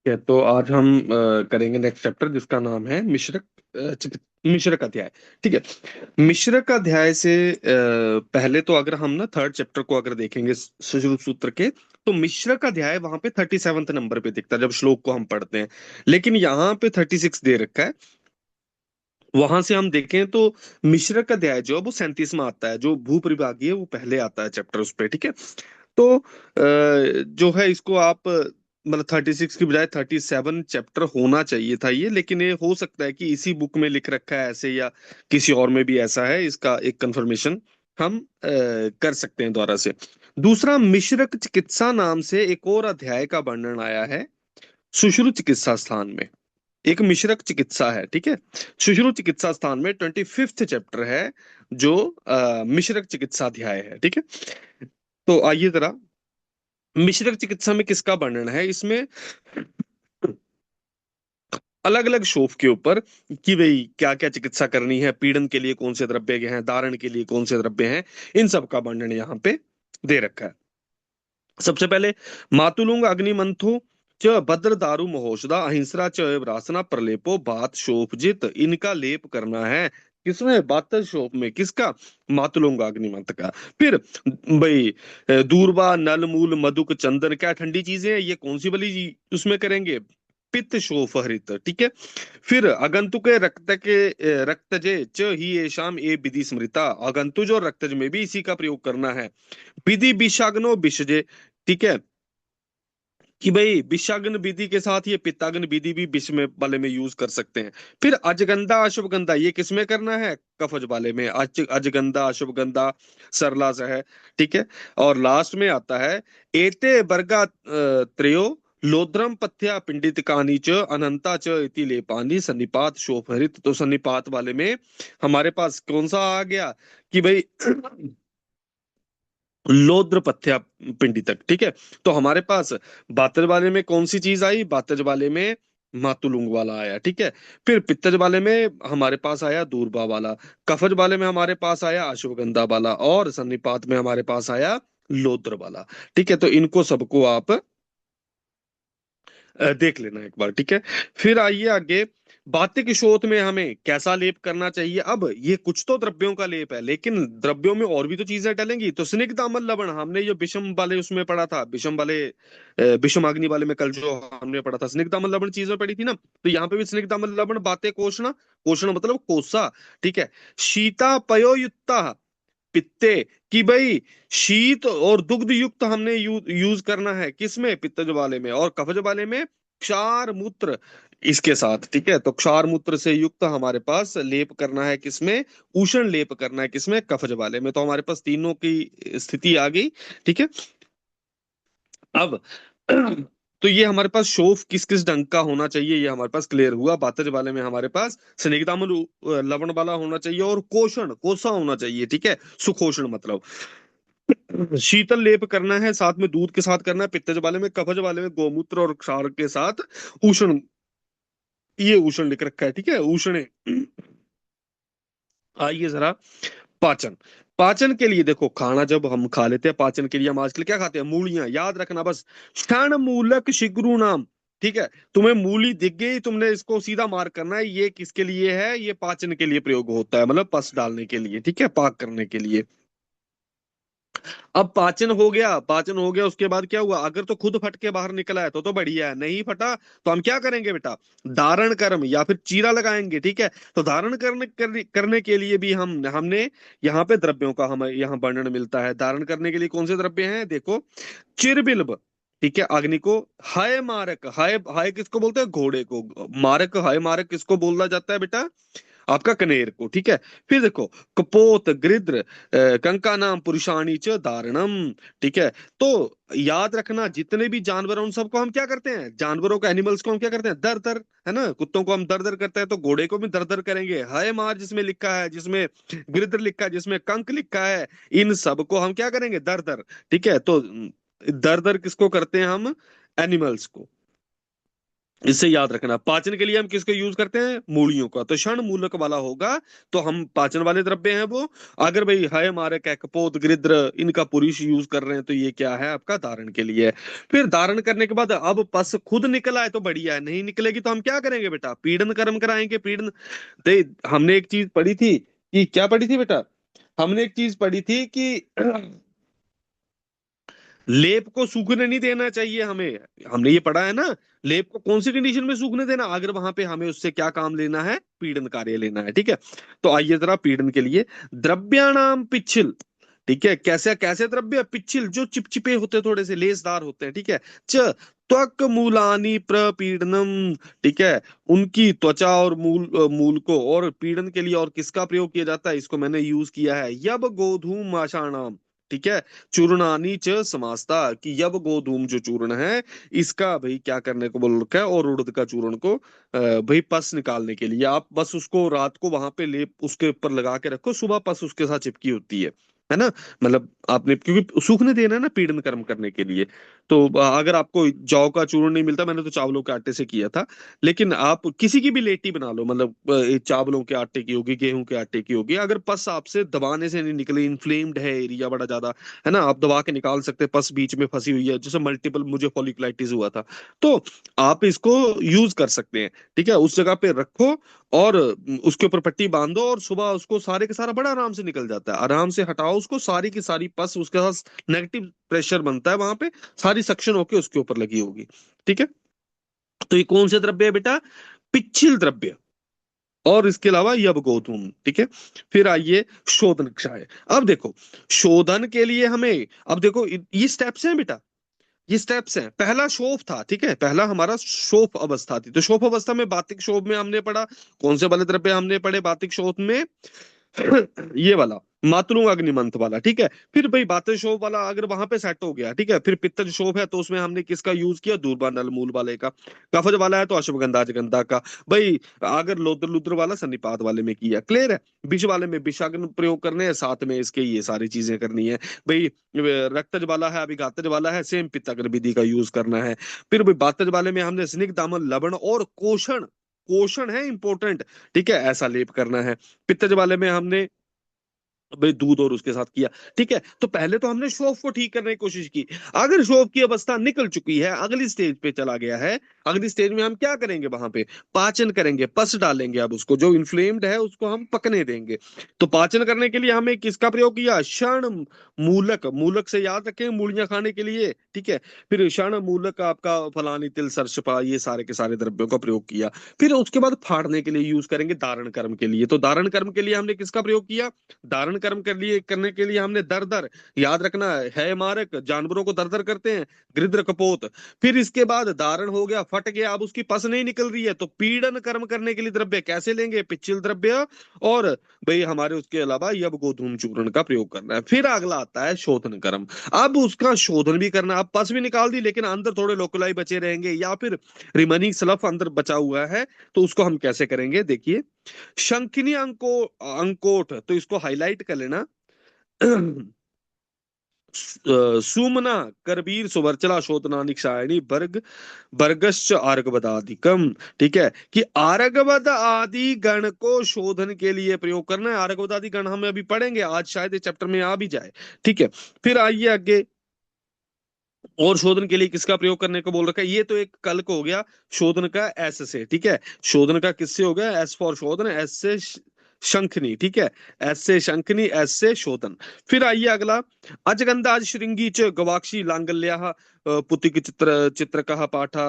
है तो आज हम करेंगे नेक्स्ट चैप्टर जिसका नाम है मिश्रक अध्याय। ठीक है। मिश्रक अध्याय से पहले तो अगर हम ना थर्ड चैप्टर को अगर देखेंगे सुश्रुत सूत्र के, तो मिश्रक अध्याय वहां पे 37वें नंबर पे दिखता है जब श्लोक को हम पढ़ते हैं। लेकिन यहाँ पे 36 दे रखा है। वहां से हम देखें तो मिश्रक अध्याय जो है वो 37वां आता है, जो भूपरिभागीय वो पहले आता है चैप्टर उस पे। ठीक है। तो जो है इसको आप मतलब 36 की बजाय 37 चैप्टर होना चाहिए था ये, लेकिन ये हो सकता है कि इसी बुक में लिख रखा है ऐसे, या किसी और में भी ऐसा है। इसका एक कंफर्मेशन हम कर सकते हैं दोबारा से। दूसरा, मिश्रक चिकित्सा नाम से एक और अध्याय का वर्णन आया है सुश्रुत चिकित्सा स्थान में। एक मिश्रक चिकित्सा है, ठीक है। सुश्रुत चिकित्सा स्थान में 25th चैप्टर है जो मिश्रक चिकित्सा अध्याय है। ठीक है। तो आइए जरा, मिश्रक चिकित्सा में किसका वर्णन है इसमें, अलग अलग शोफ के ऊपर कि भाई क्या क्या चिकित्सा करनी है, पीड़न के लिए कौन से द्रव्य हैं, धारण के लिए कौन से द्रव्य हैं, इन सब का वर्णन यहाँ पे दे रखा है। सबसे पहले, मातुलुंग अग्निमंथो च भद्र दारु महोषधा अहिंसरा च व्रासना प्रलेपो बात शोभजित, इनका लेप करना है। किसमें? बात शोप में। किसका? मातुलुंग अग्निमंथ का। फिर भाई दूरबा नल मूल मधुक चंदन, क्या ठंडी चीजें हैं, ये कौन सी वाली उसमें करेंगे? पित्त शोफ हरित। ठीक है। फिर अगंतुक रक्त के रक्तजे च ही येषाम ए विधि स्मृता, अगंतुज और रक्तज में भी इसी का प्रयोग करना है। विधि विषाग्नो विषजे। ठीक है, कि भाई विषाग्न विधि के साथ ये पित्ताग्न विधि भी विष में वाले में यूज कर सकते हैं। फिर अजगंधा अशुभगंधा, ये किसमें करना है? कफज वाले में। अजगंधा अशुभगंधा सरला से है। ठीक है। और लास्ट में आता है एते वर्गा त्रयो लोद्रम पथ्या पिंडित कानी च अनंता च इति लेपानी सन्निपात शोभरित। तो सन्निपात वाले में हमारे पास कौन सा आ गया कि भाई लोद्र पथ्या पिंडी तक। ठीक है। तो हमारे पास बातज वाले में कौन सी चीज आई? बातज वाले में मातुलुंग वाला आया। ठीक है। फिर पित्तज वाले में हमारे पास आया दूरबा वाला। कफज वाले में हमारे पास आया अश्वगंधा वाला। और सन्निपात में हमारे पास आया लोद्र वाला। ठीक है। तो इनको सबको आप देख लेना एक बार। ठीक है। फिर आइए आगे, बात्य शोथ में हमें कैसा लेप करना चाहिए। अब ये कुछ तो द्रव्यों का लेप है, लेकिन द्रव्यों में और भी तो चीजें डलेंगी। तो स्निग्ध अम्ल लवण, हमने जो विषम वाले उसमें पढ़ा था, विषम वाले विषम अग्नि वाले में कल जो हमने पढ़ा था, स्निग्ध अम्ल लवण चीजें पढ़ी थी ना। तो यहाँ पे भी स्निग्ध अम्ल लवण बातें कोषणा, कोषण मतलब कोसा। ठीक है। शीता पयोयुक्ता पित्ते, कि भाई शीत और दुग्ध युक्त हमने यूज करना है। किसमें? पित्तज वाले में। और कफज वाले में क्षार मूत्र इसके साथ। ठीक है। तो क्षार मूत्र से युक्त हमारे पास लेप करना है। किसमें? उष्ण लेप करना है। किसमें? कफज वाले में। तो हमारे पास तीनों की स्थिति आ गई। ठीक है। अब तो ये हमारे पास शोफ किस किस ढंग का होना चाहिए ये हमारे पास क्लियर हुआ। बातज वाले में हमारे पास स्निग्धाम्ल लवण वाला होना चाहिए, और कोषण कोसा होना चाहिए। ठीक है। सुखोषण मतलब शीतल लेप करना है, साथ में दूध के साथ करना है। पित्तज वाले में, कफज वाले में गोमूत्र और क्षार के साथ उष्ण, ये उष्ण लिख रखा है। ठीक है, उष्ण। आइए जरा, पाचन। पाचन के लिए देखो, खाना जब हम खा लेते हैं, पाचन के लिए हम आजकल क्या खाते हैं? मूलियां। याद रखना बस, क्षण मूलक शिग्रु नाम। ठीक है। तुम्हें मूली दिख गई, तुमने इसको सीधा मार्क करना है, ये किसके लिए है? ये पाचन के लिए प्रयोग होता है, मतलब पस डालने के लिए। ठीक है, पाक करने के लिए। अब पाचन हो गया, पाचन हो गया, उसके बाद क्या हुआ? अगर तो खुद फट के बाहर निकला है तो बढ़िया है, नहीं फटा तो हम क्या करेंगे बेटा? धारण कर्म या फिर चीरा लगाएंगे। ठीक है। तो धारण करने के लिए भी हमने यहाँ पे द्रव्यों का हमें यहाँ वर्णन मिलता है। धारण करने के लिए कौन से द्रव्य हैं? देखो, चिरबिल्ब। ठीक है, अग्नि को। हाय मारक, हाय हाय किसको बोलते हैं? घोड़े को। मारक, हाय मारक किसको बोला जाता है बेटा? आपका कनेर को। ठीक है। फिर देखो, कपोत गृध्र कंका नाम पुरुषाणी च धारणम। ठीक है। तो याद रखना, जितने भी जानवर हैं उन सबको हम क्या करते हैं? जानवरों को, एनिमल्स को हम क्या करते हैं? दर दर, है ना। कुत्तों को हम दर दर करते हैं, तो घोड़े को भी दर दर करेंगे। हाय मार जिसमें लिखा है, जिसमें गृध्र लिखा है, जिसमें कंक लिखा है, इन सबको हम क्या करेंगे? दर दर। ठीक है। तो दर दर किसको करते हैं हम? एनिमल्स को। इससे याद रखना, पाचन के लिए हम किसको यूज करते हैं? मूलियों का। तो क्षण मूलक वाला होगा तो हम पाचन वाले द्रव्य हैं वो। अगर भाई है हमारे कैकपोत गृध्र इनका पुरुष यूज कर रहे हैं तो ये क्या है आपका? धारण के लिए है। फिर धारण करने के बाद अब पस खुद निकल आए तो बढ़िया है, नहीं निकलेगी तो हम क्या करेंगे बेटा? पीड़न कर्म कराएंगे। पीड़न दे, हमने एक चीज पढ़ी थी कि क्या पढ़ी थी बेटा? हमने एक चीज पढ़ी थी कि लेप को सूखने नहीं देना चाहिए हमें। हमने ये पढ़ा है ना। लेप को कौन सी कंडीशन में सूखने देना? अगर वहां पे हमें उससे क्या काम लेना है? पीड़न कार्य लेना है। ठीक है। तो आइए जरा पीड़न के लिए द्रव्याणाम पिच्छिल। ठीक है, कैसे कैसे द्रव्य? पिच्छिल जो चिपचिपे होते हैं, थोड़े से लेसदार होते हैं। ठीक है। च त्वक मूलानी प्रपीडनम। ठीक है। उनकी त्वचा और मूल को और पीड़न के लिए और किसका प्रयोग किया जाता है? इसको मैंने यूज किया है, यब गोधूम आषाणाम। ठीक है। चूर्णानी च समासता, कि यब गोधूम जो चूर्ण है इसका भाई क्या करने को बोल रखा है? और उड़द का चूर्ण को भाई पस निकालने के लिए आप बस उसको रात को वहां पे लेप उसके ऊपर लगा के रखो, सुबह पस उसके साथ चिपकी होती है ना। मतलब आपने क्योंकि सूखने देना है ना पीड़न कर्म करने के लिए। तो अगर आपको जौ का चूर्ण नहीं मिलता, मैंने तो चावलों के आटे से किया था, लेकिन आप किसी की भी लेटी बना लो, मतलब चावलों के आटे की होगी, गेहूं के आटे की होगी, अगर पस आपसे दबाने से नहीं निकले, इन्फ्लेम्ड है एरिया बड़ा ज्यादा, है ना, आप दबा के निकाल सकते हैं, पस बीच में फंसी हुई है, जैसे मल्टीपल मुझे फॉलिकुलाइटिस हुआ था, तो आप इसको यूज कर सकते हैं। ठीक है, उस जगह पे रखो और उसके ऊपर पट्टी बांधो और सुबह उसको सारे के सारा बड़ा आराम से निकल जाता है। आराम से हटाओ उसको, सारी की सारी पस उसके साथ नेगेटिव प्रेशर बनता है वहां पे, सारी सक्शन होके उसके ऊपर लगी होगी। ठीक है। तो ये कौन से द्रव्य है बेटा? पिच्छिल द्रव्य। और इसके अलावा यब गोधूम। ठीक है। फिर आइए शोधन क्षय। अब देखो, शोधन के लिए हमें, अब देखो ये स्टेप्स हैं बेटा, ये स्टेप्स हैं। पहला शोफ था। ठीक है, पहला हमारा शोफ अवस्था थी। तो शोफ अवस्था में बातिक शोफ में हमने पढ़ा कौन से वाले द्रव्य हमने पढ़े बातिक शोफ में? ये वाला मातृंग अग्निमंथ वाला। ठीक है। फिर भाई बातें शोभ वाला अगर वहां पे सेट हो गया, ठीक है, फिर पित्तज शोभ है तो उसमें हमने किसका यूज किया? दूर्वा नल मूल वाले का। कफज वाला है तो अश्वगंधा अजगंधा का। भाई अगर लौद्र लुद्र वाला सन्निपात वाले में किया। क्लियर है? विष वाले में विषाग्न प्रयोग करने हैं, साथ में इसके ये सारी चीजें करनी है। भाई रक्तज वाला है, अभिघातज वाला है, सेम पित्ताग्र विधि का यूज करना है। फिर भाई बातज वाले में हमने स्निग्ध दामन लवण और कोषण, कोषण है इंपॉर्टेंट। ठीक है, ऐसा लेप करना है। पित्तज वाले में हमने भाई दूध और उसके साथ किया। ठीक है। तो पहले तो हमने शोफ को ठीक करने की कोशिश की। अगर शोफ की अवस्था निकल चुकी है, अगली स्टेज पे चला गया है, अगली स्टेज में हम क्या करेंगे? वहां पे पाचन करेंगे, पस डालेंगे। अब उसको जो इन्फ्लेम्ड है उसको हम पकने देंगे। तो पाचन करने के लिए हमें किसका प्रयोग किया? क्षण मूलक। मूलक से याद रखें, मूलियां खाने के लिए। ठीक है। फिर क्षण मूलक आपका फलानी तिल सरसपा, ये सारे के सारे द्रव्यों का प्रयोग किया। फिर उसके बाद फाड़ने के लिए यूज करेंगे, धारण कर्म के लिए। तो धारण कर्म के लिए हमने किसका प्रयोग किया? धारण कर्म कर लिए करने के लिए हमने दर दर, याद रखना है मारक, जानवरों को दर दर करते हैं, गृध्र कपोत। फिर इसके बाद धारण हो गया, फट गया, अब उसकी पस नहीं निकल रही है, तो पीड़न कर्म करने के लिए द्रव्य कैसे लेंगे? पिच्छिल द्रव्य। और भाई हमारे उसके अलावा यब गोधूम चूर्ण का प्रयोग करना है। फिर अगला आता है शोधन कर्म। अब उसका शोधन भी करना, अब पस भी निकाल दी लेकिन अंदर थोड़े लोकुलाई बचे रहेंगे या फिर रिमेनिंग स्लफ अंदर बचा हुआ है, तो उसको हम कैसे करेंगे? देखिए, शंखिनी अंकोठ, तो इसको हाईलाइट कर लेना। सुमना करबीर सुवर्चला शोधना निक्षायणी वर्ग वर्गश्च आर्गवदाधिकम। ठीक है, कि आर्गवद आदि गण को शोधन के लिए प्रयोग करना है। आर्गवद आदि गण हम अभी पढ़ेंगे, आज शायद ये चैप्टर में आ भी जाए। ठीक है। फिर आइए आगे, और शोधन के लिए किसका प्रयोग करने को बोल रखा है? ये तो एक कल्क हो गया शोधन का एस से। ठीक है, शोधन का किससे हो गया? एस फॉर शोधन, एस से शंखनी। ठीक है, एस से शंखनी, एस से शोधन। फिर आइए अगला, अजगंधा श्रृंगी च गवाक्षी लांगल्या पुतिक चित्र चित्रकः पाठा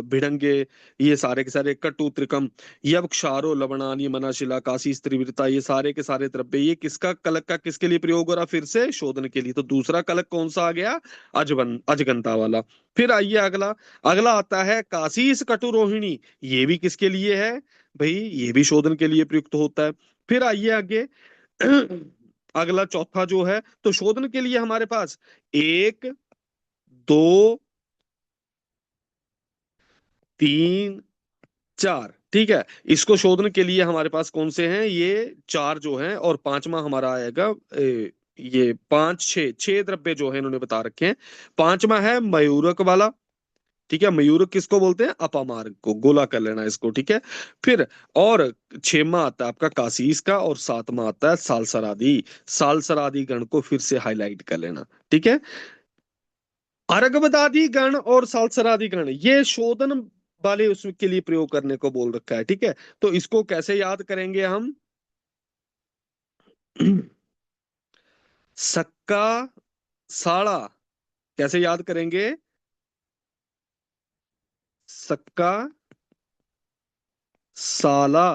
भिड़ंगे, ये सारे के सारे कटु त्रिकम यव क्षारो लवणानी मनाशिला काशी स्त्रीवृता, ये सारे के सारे द्रव्य, ये किसका कलक का किसके लिए प्रयोग हो रहा? फिर से शोधन के लिए। तो दूसरा कलक कौन सा आ गया? अजगंता वाला। फिर आइए अगला, अगला आता है काशीस कटुरोहिणी। ये भी किसके लिए है भाई? ये भी शोधन के लिए प्रयुक्त होता है। फिर आइए आगे, अगला चौथा जो है, तो शोधन के लिए हमारे पास एक, दो, तीन, चार। ठीक है, इसको शोधन के लिए हमारे पास कौन से हैं? ये चार जो हैं, और पांचवा हमारा आएगा ये पांच छह छह द्रव्य जो है इन्होंने बता रखे हैं। पांचवा है मयूरक वाला। ठीक है, मयूरक किसको बोलते हैं? अपामार्ग को, गोला कर लेना इसको, ठीक है। फिर और छेमा आता है आपका काशीस का, और सातवां आता है सालसरादी। सालसरादी गण को फिर से हाईलाइट कर लेना, ठीक है। अर्घवदादी गण और सालसरादी गण ये शोधन वाले उसके लिए प्रयोग करने को बोल रखा है, ठीक है। तो इसको कैसे याद करेंगे हम? सक्का साड़ा कैसे याद करेंगे? सक्का साला,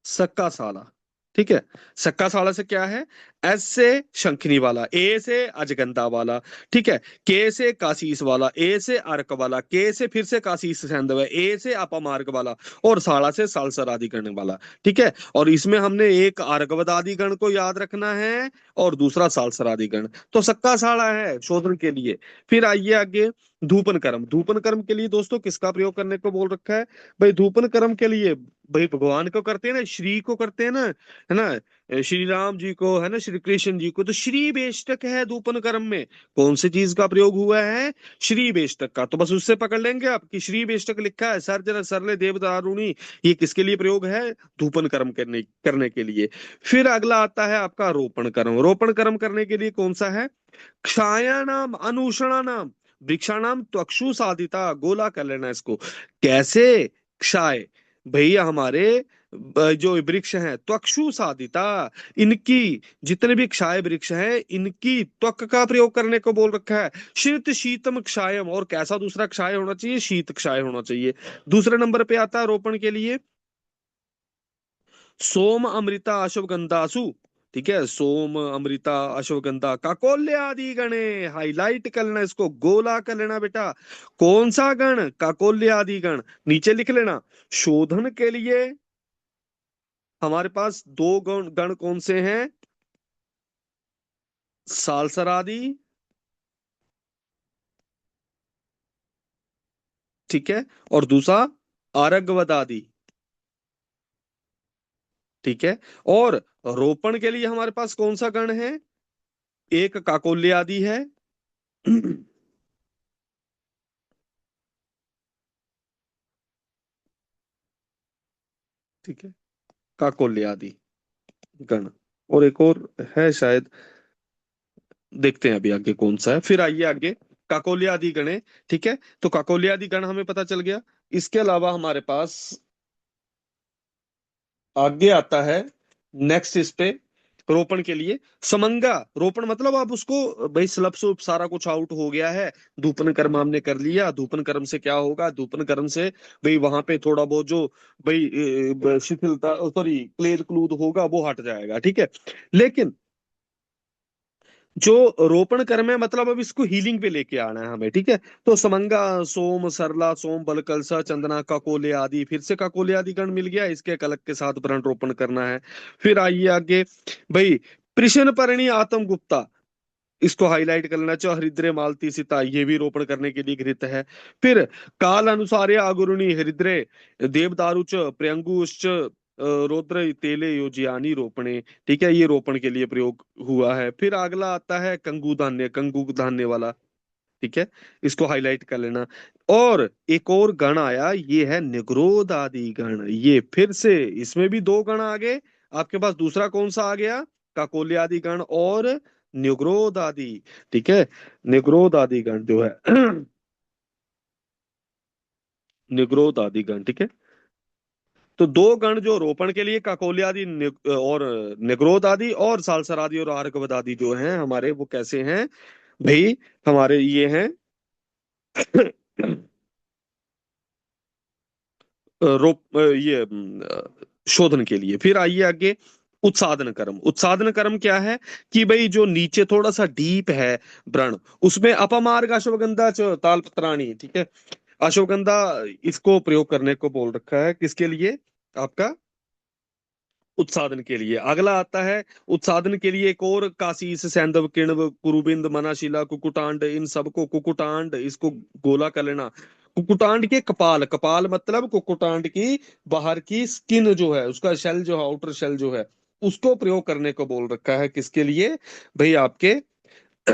सक्का साला, ठीक है। सक्का साला से क्या है? एस से शंखनी वाला, ए से अजगंधा वाला, ठीक है। के से काशीस वाला, ए से अर्क वाला, के से फिर से काशीस सैंधव, ए से अपमार्ग वाला, और साला से सालसरादि करने वाला, ठीक है। और इसमें हमने एक अर्कवदादि गण को याद रखना है और दूसरा सालसरादि गण। तो सक्का साला है शोधन के लिए। फिर आइए आगे, धूपन कर्म। धूपन कर्म के लिए दोस्तों किसका प्रयोग करने को बोल रखा है? भाई धूपन कर्म के लिए भाई भगवान को करते हैं ना, श्री को करते हैं ना, है ना, श्री राम जी को, है ना, श्री कृष्ण जी को। तो श्री बेष्टक है धूपन कर्म में, कौन सी चीज का प्रयोग हुआ है? श्री बेष्टक का। तो बस उससे पकड़ लेंगे आप कि श्री बेष्टक लिखा है, सर जरा सरले देवदारुणी, ये किसके लिए प्रयोग है? धूपन कर्म करने करने के लिए। फिर अगला आता है आपका रोपण कर्म। रोपण कर्म करने के लिए कौन सा है? क्षायानाम अनुषणानाम वृक्षाणाम त्वक्षु साधिता, गोला कर लेना इसको। कैसे? क्षाय, भैया हमारे जो वृक्ष हैं त्वक्षु साधिता, इनकी जितने भी क्षाय वृक्ष हैं इनकी त्वक का प्रयोग करने को बोल रखा है। शीत शीतम क्षायम, और कैसा दूसरा क्षाय होना चाहिए? शीत क्षाय होना चाहिए। दूसरे नंबर पे आता है रोपण के लिए सोम अमृता अश्वगंधासु, ठीक है। सोम अमृता अश्वगंधा काकोल्य आदि गणे, हाईलाइट कर लेना इसको, गोला कर लेना बेटा। कौन सा गण? काकोल्य आदि गण। नीचे लिख लेना। शोधन के लिए हमारे पास दो गण गण कौन से हैं? सालसरादि, ठीक है, और दूसरा आरगवदादि, ठीक है। और रोपण के लिए हमारे पास कौन सा गण है? एक काकोल्य आदि है, ठीक है, काकोल्य आदि गण। और एक और है शायद, देखते हैं अभी आगे कौन सा है। फिर आइए आगे, काकोलिया आदि गण है, ठीक है। तो काकोलिया आदि गण हमें पता चल गया। इसके अलावा हमारे पास आगे आता है नेक्स्ट इस पे रोपण के लिए समंगा। रोपण मतलब आप उसको भाई स्लप सुप सारा कुछ आउट हो गया है, धूपन कर्म हमने कर लिया। धूपन कर्म से क्या होगा? धूपन कर्म से भाई वहां पे थोड़ा बहुत जो भाई शिथिलता, सॉरी क्लेद क्लूद होगा वो हट जाएगा, ठीक है। लेकिन जो रोपण कर्म है मतलब अब इसको हीलिंग पे लेके आना है हमें, ठीक है। तो समंगा, सोम, सरला, सोम, बलकलसा, चंदना, काकोले आदि, फिर से काकोले आदि गण मिल गया, इसके कलक के साथ वृण रोपण करना है। फिर आइए आगे भाई, कृष्ण परणी आत्म गुप्ता, इसको हाईलाइट कर लेना चाहिए। हरिद्रे मालती सीता, ये भी रोपण करने के लिए घृत है। फिर काल अनुसारे आगुरुणी हरिद्रे देवदारुच प्रियंगुश्च रौद्र तेले योजियानी रोपणे, ठीक है, ये रोपण के लिए प्रयोग हुआ है। फिर अगला आता है कंगू धान्य, कंगू धान्य वाला, ठीक है, इसको हाईलाइट कर लेना। और एक और गण आया, ये है निग्रोध आदि गण। ये फिर से इसमें भी दो गण आ गए आपके पास। दूसरा कौन सा आ गया? काकोल्या आदि गण और निग्रोध आदि, ठीक है। निग्रोध आदि गण जो है निग्रोध आदि गण, ठीक है। तो दो गण जो रोपण के लिए काकोल्या आदि और निग्रोध आदि, और सालसर आदि और आर्कवद आदि जो हैं हमारे, वो कैसे हैं भाई? हमारे ये हैं ये शोधन के लिए। फिर आइए आगे, उत्सादन कर्म। उत्सादन कर्म क्या है? कि भाई जो नीचे थोड़ा सा डीप है व्रण, उसमें अपमार्ग अश्वगंधा तालपत्राणी, ठीक है, अश्वगंधा, इसको प्रयोग करने को बोल रखा है किसके लिए? आपका उत्सादन के लिए। अगला आता है उत्सादन के लिए एक और, काशीस, सैंधव, किण्व, कुरुबिंद, मनाशिला, कुकुटांड, इन सबको कुकुटांड, इसको गोला कर लेना। कुकुटांड के कपाल, कपाल मतलब कुकुटांड की बाहर की स्किन जो है, उसका शेल जो है, आउटर शेल जो है, उसको प्रयोग करने को बोल रखा है किसके लिए? भाई आपके अ,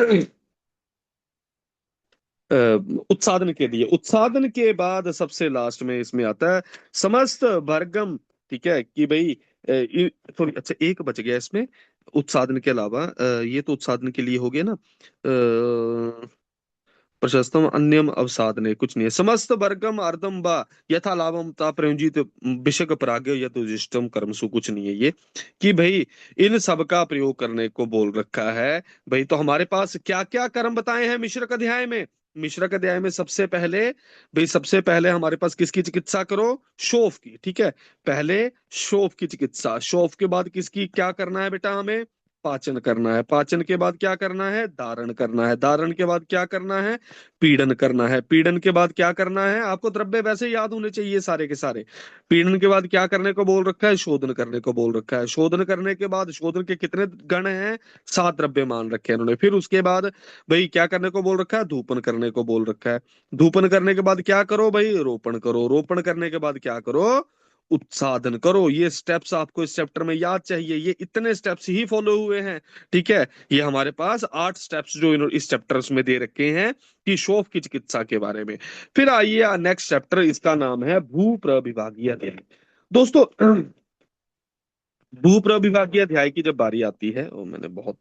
उत्साधन के लिए, उत्साधन के बाद सबसे लास्ट में इसमें आता है समस्त भरगम। ठीक है कि भाई सॉरी, अच्छा एक बच गया इसमें उत्साधन के अलावा। ये तो उत्साधन के लिए हो गया ना। प्रशस्तम अन्यम अवसाधने कुछ नहीं है। समस्त वर्गम अर्धम बा यथा लाभम ता प्रयुंजित विषक पराग्य यथोजिष्टम कर्मसु कुछ नहीं है ये। कि भाई इन सब का प्रयोग करने को बोल रखा है। भाई तो हमारे पास क्या क्या कर्म बताए हैं मिश्रक अध्याय में। मिश्रक अध्याय में सबसे पहले, भाई सबसे पहले हमारे पास किसकी चिकित्सा करो, शोफ की। ठीक है, पहले शोफ की चिकित्सा, शोफ के बाद किसकी क्या करना है बेटा, हमें पाचन करना है। पाचन के बाद क्या करना है, धारण करना है। धारण के बाद क्या करना है, पीड़न करना है। पीड़न के बाद क्या करना है, आपको द्रव्य वैसे ही याद होने चाहिए सारे के सारे। पीड़न के बाद क्या करने को बोल रखा है, शोधन करने को बोल रखा है। शोधन करने के बाद शोधन के कितने गण हैं, 7 द्रव्य मान रखे हैं उन्होंने। फिर उसके बाद भाई क्या करने को बोल रखा है, धूपन करने को बोल रखा है। धूपन करने के बाद क्या करो भाई, रोपण करो। रोपण करने के बाद क्या करो, उत्साधन करो। ये स्टेप्स आपको इस चैप्टर में याद चाहिए, ये इतने स्टेप्स ही फॉलो हुए हैं। ठीक है, ये हमारे पास 8 स्टेप्स जो इस चैप्टर्स में दे रखे हैं कि शोफ की चिकित्सा के बारे में। फिर आइए नेक्स्ट चैप्टर, इसका नाम है भूप्रविभागीय अध्याय। दोस्तों भूप्रविभागीय अध्याय की जब बारी आती है, वो मैंने बहुत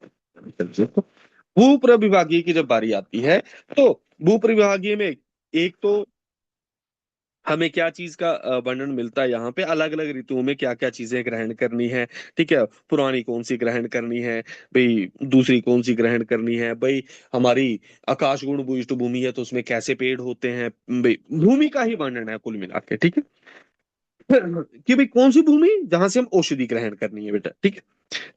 भूप्रविभागीय की जब बारी आती है तो भूप्रविभागीय में एक तो हमें क्या चीज का वर्णन मिलता है, यहाँ पे अलग अलग ऋतुओं में क्या क्या चीजें ग्रहण करनी है। ठीक है, पुरानी कौन सी ग्रहण करनी है भाई, दूसरी कौन सी ग्रहण करनी है भाई। हमारी आकाश गुण भूइष्ठ भूमि है तो उसमें कैसे पेड़ होते हैं भाई, भूमि का ही वर्णन है कुल मिला के। ठीक है, कि भाई कौन सी भूमि जहां से हम औषधि ग्रहण करनी है बेटा। ठीक है,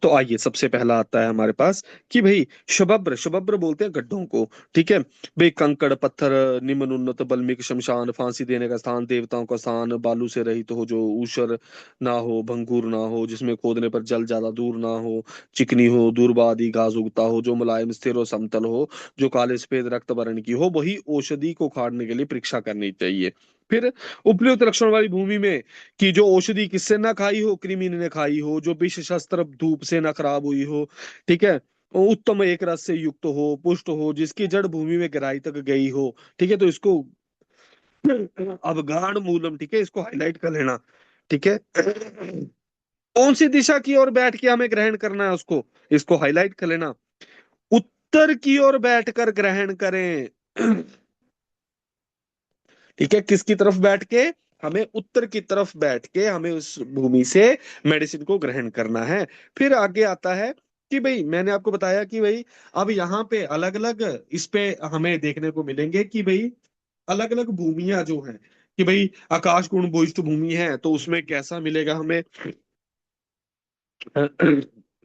तो आइए सबसे पहला आता है हमारे पास कि भाई शबब्र, शबब्र बोलते हैं गड्ढों को। ठीक है, भाई कंकड़ पत्थर, निम्न उन्नत बल्मिक शमशान, फांसी देने का स्थान, देवताओं का स्थान, बालू से रहित हो, जो ऊषर ना हो, भंगुर ना हो, जिसमें खोदने पर जल ज्यादा दूर ना हो, चिकनी हो, दूर्वा आदि घास उगता हो, जो मुलायम स्थिर और समतल हो, जो काले सफेद रक्त वर्ण की हो, वही औषधि को खाड़ने के लिए परीक्षा करनी चाहिए। फिर उपयुक्त लक्षण वाली भूमि में कि जो औषधि किससे ना खाई हो, कृमि ने खाई हो, जो विष शस्त्र धूप से ना खराब हुई हो। ठीक है, उत्तम एक रस से युक्त हो, पुष्ट हो, जिसकी जड़ भूमि में गहराई तक गई हो। ठीक है, तो इसको अवगाढ़ मूलम, ठीक है, इसको हाईलाइट कर लेना। ठीक है, कौन सी दिशा की ओर बैठ के हमें ग्रहण करना है उसको, इसको हाईलाइट कर लेना। उत्तर की ओर बैठकर ग्रहण करें। ठीक है, किसकी तरफ बैठ के, हमें उत्तर की तरफ बैठ के हमें उस भूमि से मेडिसिन को ग्रहण करना है। फिर आगे आता है कि भाई मैंने आपको बताया कि भाई अब यहाँ पे अलग अलग इस पे हमें देखने को मिलेंगे कि भाई अलग अलग भूमियां जो हैं, कि भाई आकाश गुण भूइष्ठ भूमि है तो उसमें कैसा मिलेगा हमें।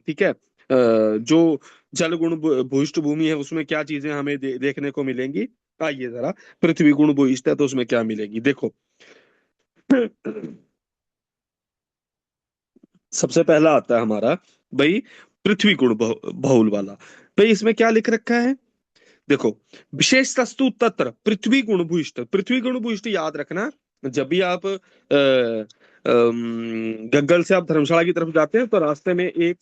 ठीक है, जो जल गुण भूइष्ठ भूमि है उसमें क्या चीजें हमें देखने को मिलेंगी। आइए जरा, पृथ्वी गुण भूइष्ठ है तो उसमें क्या मिलेगी देखो। सबसे पहला आता है हमारा भाई पृथ्वी गुण बहुल वाला। भाई इसमें क्या लिख रखा है, देखो, विशेष तस्तु तत्र पृथ्वी गुण भूइष्ठ। पृथ्वी गुण भूइष्ठ याद रखना, जब भी आप गग्गल से आप धर्मशाला की तरफ जाते हैं तो रास्ते में एक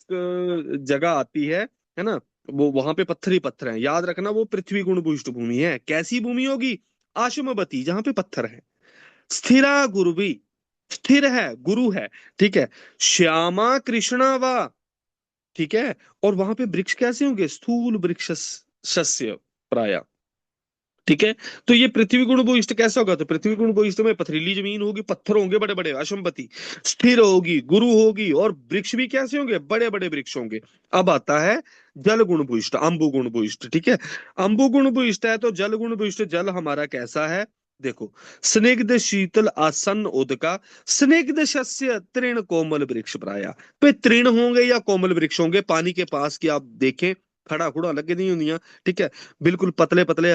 जगह आती है ना, वो वहां पे पत्थर ही पत्थर है, याद रखना वो पृथ्वी गुण भूइष्ठ भूमि है। कैसी भूमि होगी, आशुमवती, जहां पे पत्थर है। स्थिरा गुरुवी, स्थिर है, गुरु है। ठीक है, श्यामा कृष्णा वा। ठीक है, और वहां पे वृक्ष कैसे होंगे, स्थूल वृक्ष, शस्य प्राय। ठीक है, तो ये पृथ्वी गुण भूइष्ठ कैसा होगा, तो पृथ्वी गुण भूइष्ठ में पथरीली जमीन होगी, पत्थर होंगे बड़े बड़े, अशंपति, स्थिर होगी, गुरु होगी, और वृक्ष भी कैसे होंगे, बड़े बड़े वृक्ष होंगे। अब आता है जल गुण भूइष्ठ, अम्बु गुण भूइष्ठ। ठीक है, अम्बु गुण भूइष्ठ है तो जल गुण भूइष्ठ, जल हमारा कैसा है, देखो, स्निग्ध शीतल आसन्न उदका, स्निग्ध शस्य तृण कोमल वृक्ष प्राया। पे तृण होंगे या कोमल वृक्ष होंगे पानी के पास की, आप देखें खड़ा खुड़ा लगे नहीं होंगी। ठीक है, बिल्कुल पतले पतले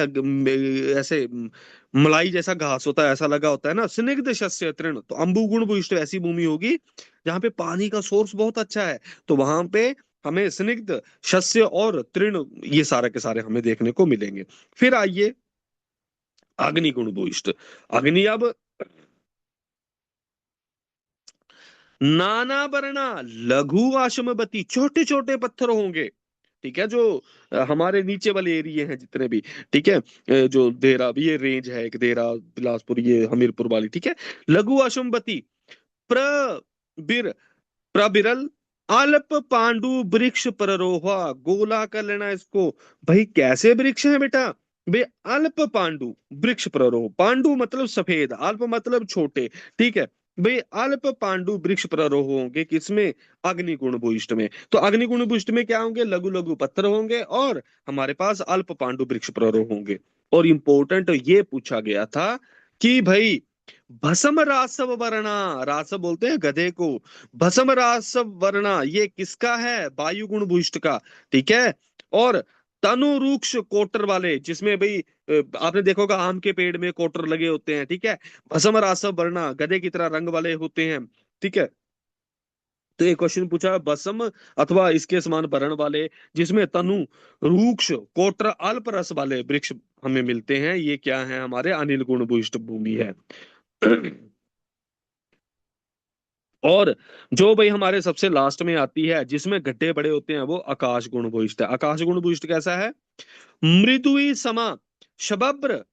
ऐसे मलाई जैसा घास होता है ऐसा लगा होता है ना, स्निग्ध शस्य तृण, तो अम्बुगुण भूइष्ठ ऐसी भूमि होगी जहाँ पे पानी का सोर्स बहुत अच्छा है। तो वहां पे हमें स्निग्ध शस्य और तृण ये सारे के सारे हमें देखने को मिलेंगे। फिर आइए अग्नि गुण भूइष्ठ। अग्नि अब नाना वर्णा लघु आशमवती, छोटे छोटे पत्थर होंगे। ठीक है, जो हमारे नीचे वाले एरिया हैं जितने भी, ठीक है, जो देहरा भी ये रेंज है, एक देहरा बिलासपुर ये हमीरपुर वाली, ठीक है। लघु अशुम्भती प्रबिर प्रबिरल अल्प पांडु वृक्ष प्ररोहा, गोला कर लेना इसको। भाई कैसे वृक्ष है बेटा? भाई अल्प पांडु वृक्ष प्ररोह, पांडु मतलब सफेद, अल्प मतलब छोटे, ठीक है। भाई अल्प पांडु वृक्ष प्ररोह होंगे किसमें? अग्निगुण भूयिष्ठ में। तो अग्निगुण भूयिष्ठ में क्या होंगे? लघु लघु पत्थर होंगे और हमारे पास अल्प पांडु वृक्ष प्ररोह होंगे। और इंपॉर्टेंट ये पूछा गया था कि भाई भस्म रासव वर्णा, रासव बोलते हैं गधे को, भस्म रासव वर्णा ये किसका है? वायु गुण भूयिष्ठ का, ठीक है। और तनु रूक्ष कोटर वाले, जिसमें भाई आपने देखा होगा आम के पेड़ में कोटर लगे होते हैं, ठीक है। भस्म रासव वर्णा गधे की तरह रंग वाले होते हैं, ठीक है। तो एक क्वेश्चन पूछा है, भस्म अथवा इसके समान वर्ण वाले, जिसमें तनु रूक्ष कोटर अल्प रस वाले वृक्ष हमें मिलते हैं, ये क्या है? हमारे अनिल गुण भूयिष्ठ भूमि है। और जो भाई हमारे सबसे लास्ट में आती है, जिसमें गड्ढे बड़े होते हैं, वो आकाश गुण भूयिष्ठ है। आकाश गुण भूयिष्ठ कैसा है? मृदुई समा शबब्र,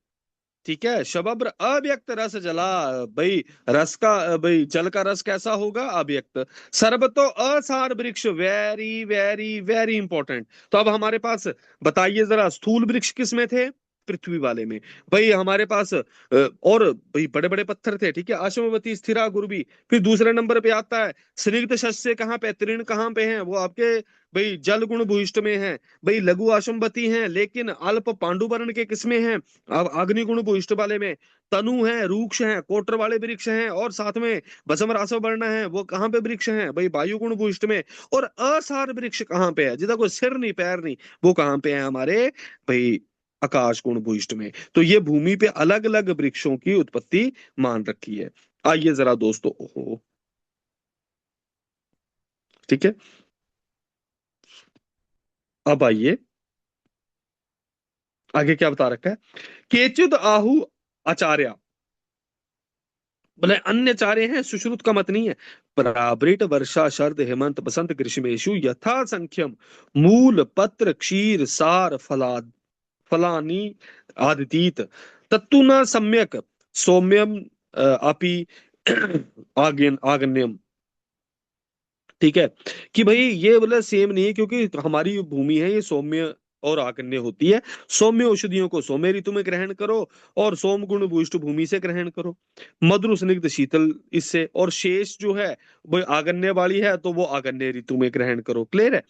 ठीक है, शबब्र अव्यक्त रस जला। भाई रस का, भाई जल का रस कैसा होगा? अव्यक्त। सर्वतो असार वृक्ष, वेरी वेरी वेरी इंपॉर्टेंट। तो अब हमारे पास बताइए जरा, स्थूल वृक्ष किस में थे? पृथ्वी वाले में। भाई हमारे पास और भाई बड़े बड़े पत्थर थे, ठीक है, अश्वमवती स्थिरा गुरबी। फिर दूसरे नंबर पे आता है स्निग्ध शस्य, कहाँ पे? तृण कहाँ पे हैं? वो आपके भाई जल गुण भूयिष्ठ में है। भाई लघु अश्वमवती हैं, लेकिन अल्प पांडुवर्ण के किसमें हैं? अब अग्निगुण भूयिष्ठ वाले में। तनु है, रूक्ष है, कोटर वाले वृक्ष हैं, और साथ में भस्म रासव वर्ण है, वो कहाँ पे वृक्ष हैं? भाई वायु गुण भूयिष्ठ में। और असार वृक्ष कहाँ पे है, जिसका कोई सिर नहीं पैर नहीं, वो कहाँ पे है? हमारे भाई आकाश गुण भूयिष्ठ में। तो ये भूमि पे अलग अलग वृक्षों की उत्पत्ति मान रखी है। आइए जरा दोस्तों, ओहो, ठीक है, अब आइए आगे क्या बता रखा है। केचिद आहु आचार्य, बोले अन्य चारे हैं, सुश्रुत का मत नहीं है। प्रावृट वर्षा शरद हेमंत बसंत ग्रीष्मेषु यथा संख्यम मूल पत्र क्षीर सार फलानी आदितीत तत्तु न सम्यक सौम्यम अपि आगन्यम, ठीक है। कि भाई ये बोले सेम नहीं है, क्योंकि हमारी जो भूमि है ये सौम्य और आकन्य होती है। सौम्य औषधियों को सौम्य ऋतु में ग्रहण करो, और सोम गुण भूयिष्ठ भूमि से ग्रहण करो। मधुर स्निग्ध शीतल इससे, और शेष जो है वो आगन्य वाली है, तो वो आगन्य ऋतु में ग्रहण करो। क्लियर है?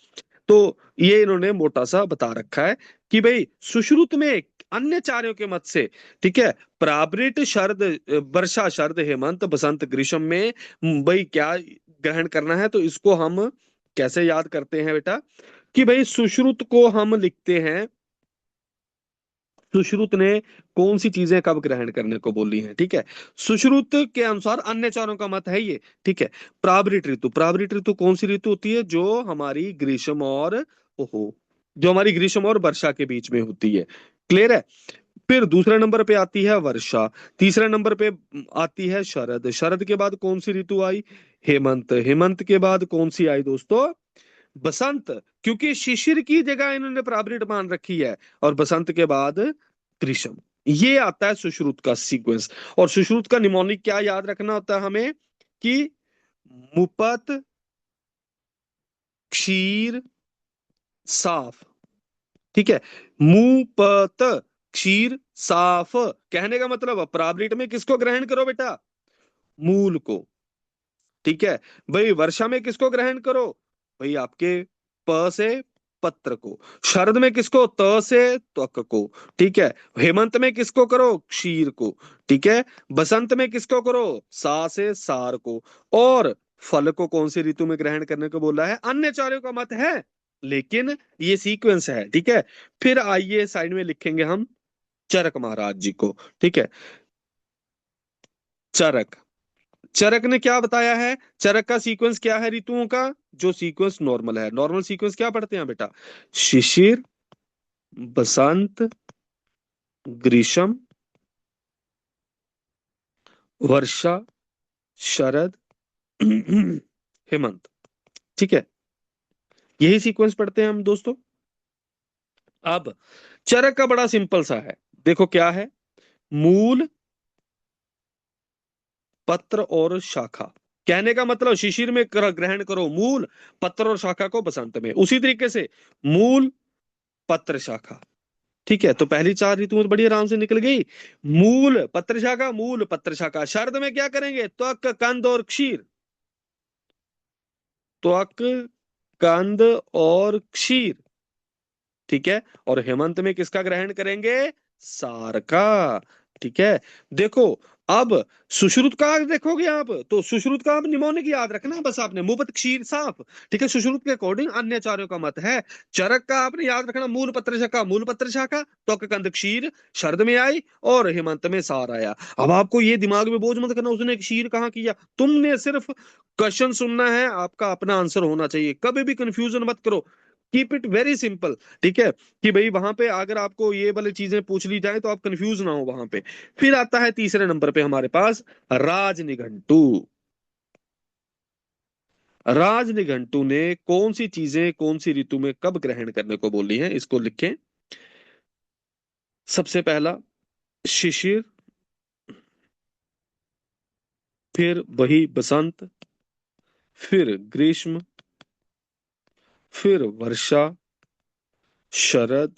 तो ये इन्होंने मोटा सा बता रखा है कि भाई सुश्रुत में अन्य चारों के मत से, ठीक है, प्रावृत शरद वर्षा शरद हेमंत बसंत ग्रीष्म में भाई क्या ग्रहण करना है। तो इसको हम कैसे याद करते हैं बेटा? कि भाई सुश्रुत को हम लिखते हैं, सुश्रुत ने कौन सी चीजें कब ग्रहण करने को बोली हैं, ठीक है। सुश्रुत के अनुसार अन्य चारों का मत है ये, ठीक है। प्रावृत ऋतु, प्रावृत ऋतु कौन सी ऋतु होती है? जो हमारी ग्रीष्म और, ओहो, जो हमारी ग्रीष्म और वर्षा के बीच में होती है। क्लियर है? फिर दूसरे नंबर पे आती है वर्षा, तीसरे नंबर पे आती है शरद, शरद के बाद कौन सी ऋतु आई? हेमंत, हेमंत के बाद कौन सी आई दोस्तों? बसंत, क्योंकि शिशिर की जगह इन्होंने प्रावृत मान रखी है। और बसंत के बाद ग्रीष्म। ये आता है सुश्रुत का सीक्वेंस। और सुश्रुत का निमोनिक क्या याद रखना होता है हमें? कि मुपत क्षीर साफ, ठीक है। मुपत क्षीर साफ कहने का मतलब प्रावृत में किसको ग्रहण करो बेटा? मूल को, ठीक है। भाई वर्षा में किसको ग्रहण करो? भाई आपके प से पत्र को। शरद में किसको? त से त्वक को, ठीक है। हेमंत में किसको करो? क्षीर को, ठीक है। बसंत में किसको करो? सा से सार को। और फल को कौन सी ऋतु में ग्रहण करने को बोला है? अन्य चारों का मत है, लेकिन ये सीक्वेंस है, ठीक है। फिर आइए साइड में लिखेंगे हम चरक महाराज जी को, ठीक है। चरक, चरक ने क्या बताया है? चरक का सीक्वेंस क्या है ऋतुओं का? जो सीक्वेंस नॉर्मल है, नॉर्मल सीक्वेंस क्या पढ़ते हैं बेटा? शिशिर, बसंत, ग्रीष्म, वर्षा, शरद, हेमंत, ठीक है। यही सीक्वेंस पढ़ते हैं हम दोस्तों। अब चरक का बड़ा सिंपल सा है, देखो क्या है, मूल, पत्र और शाखा। कहने का मतलब शिशिर में ग्रहण करो मूल, पत्र और शाखा को बसंत में, उसी तरीके से मूल, पत्र, शाखा। ठीक है, तो पहली चार ऋतुएं तो बड़ी आराम से निकल गई। मूल पत्र शाखा, मूल पत्र शाखा, शरद में क्या करेंगे, त्वक, कंद और क्षीर। त्वक, कंद और क्षीर। ठीक है, और हेमंत में किसका ग्रहण करेंगे, सार का। ठीक है, देखो अब सुश्रुत का देखोगे आप, तो सुश्रुत का आप निमोनिक याद रखना है बस आपने, मुफत क्षीर साफ। ठीक है, सुश्रुत के अकॉर्डिंग अन्य चारों का मत है। चरक का आपने याद रखना, मूल पत्र शाखा, मूल पत्र शाखा, त्वक, कंद, क्षीर, शरद में आई और हेमंत में सार आया। अब आपको ये दिमाग में बोझ मत करना उसने क्षीर कहाँ किया, तुमने सिर्फ क्वेश्चन सुनना है, आपका अपना आंसर होना चाहिए, कभी भी कंफ्यूजन मत करो। Keep it very simple. ठीक है, कि भाई वहां पे अगर आपको ये वाली चीजें पूछ ली जाए तो आप कंफ्यूज ना हो वहां पे। फिर आता है तीसरे नंबर पे हमारे पास राज निघंटू। राज निघंटू ने कौन सी चीजें कौन सी ऋतु में कब ग्रहण करने को बोली हैं, इसको लिखें। सबसे पहला शिशिर, फिर वही बसंत, फिर ग्रीष्म, फिर वर्षा, शरद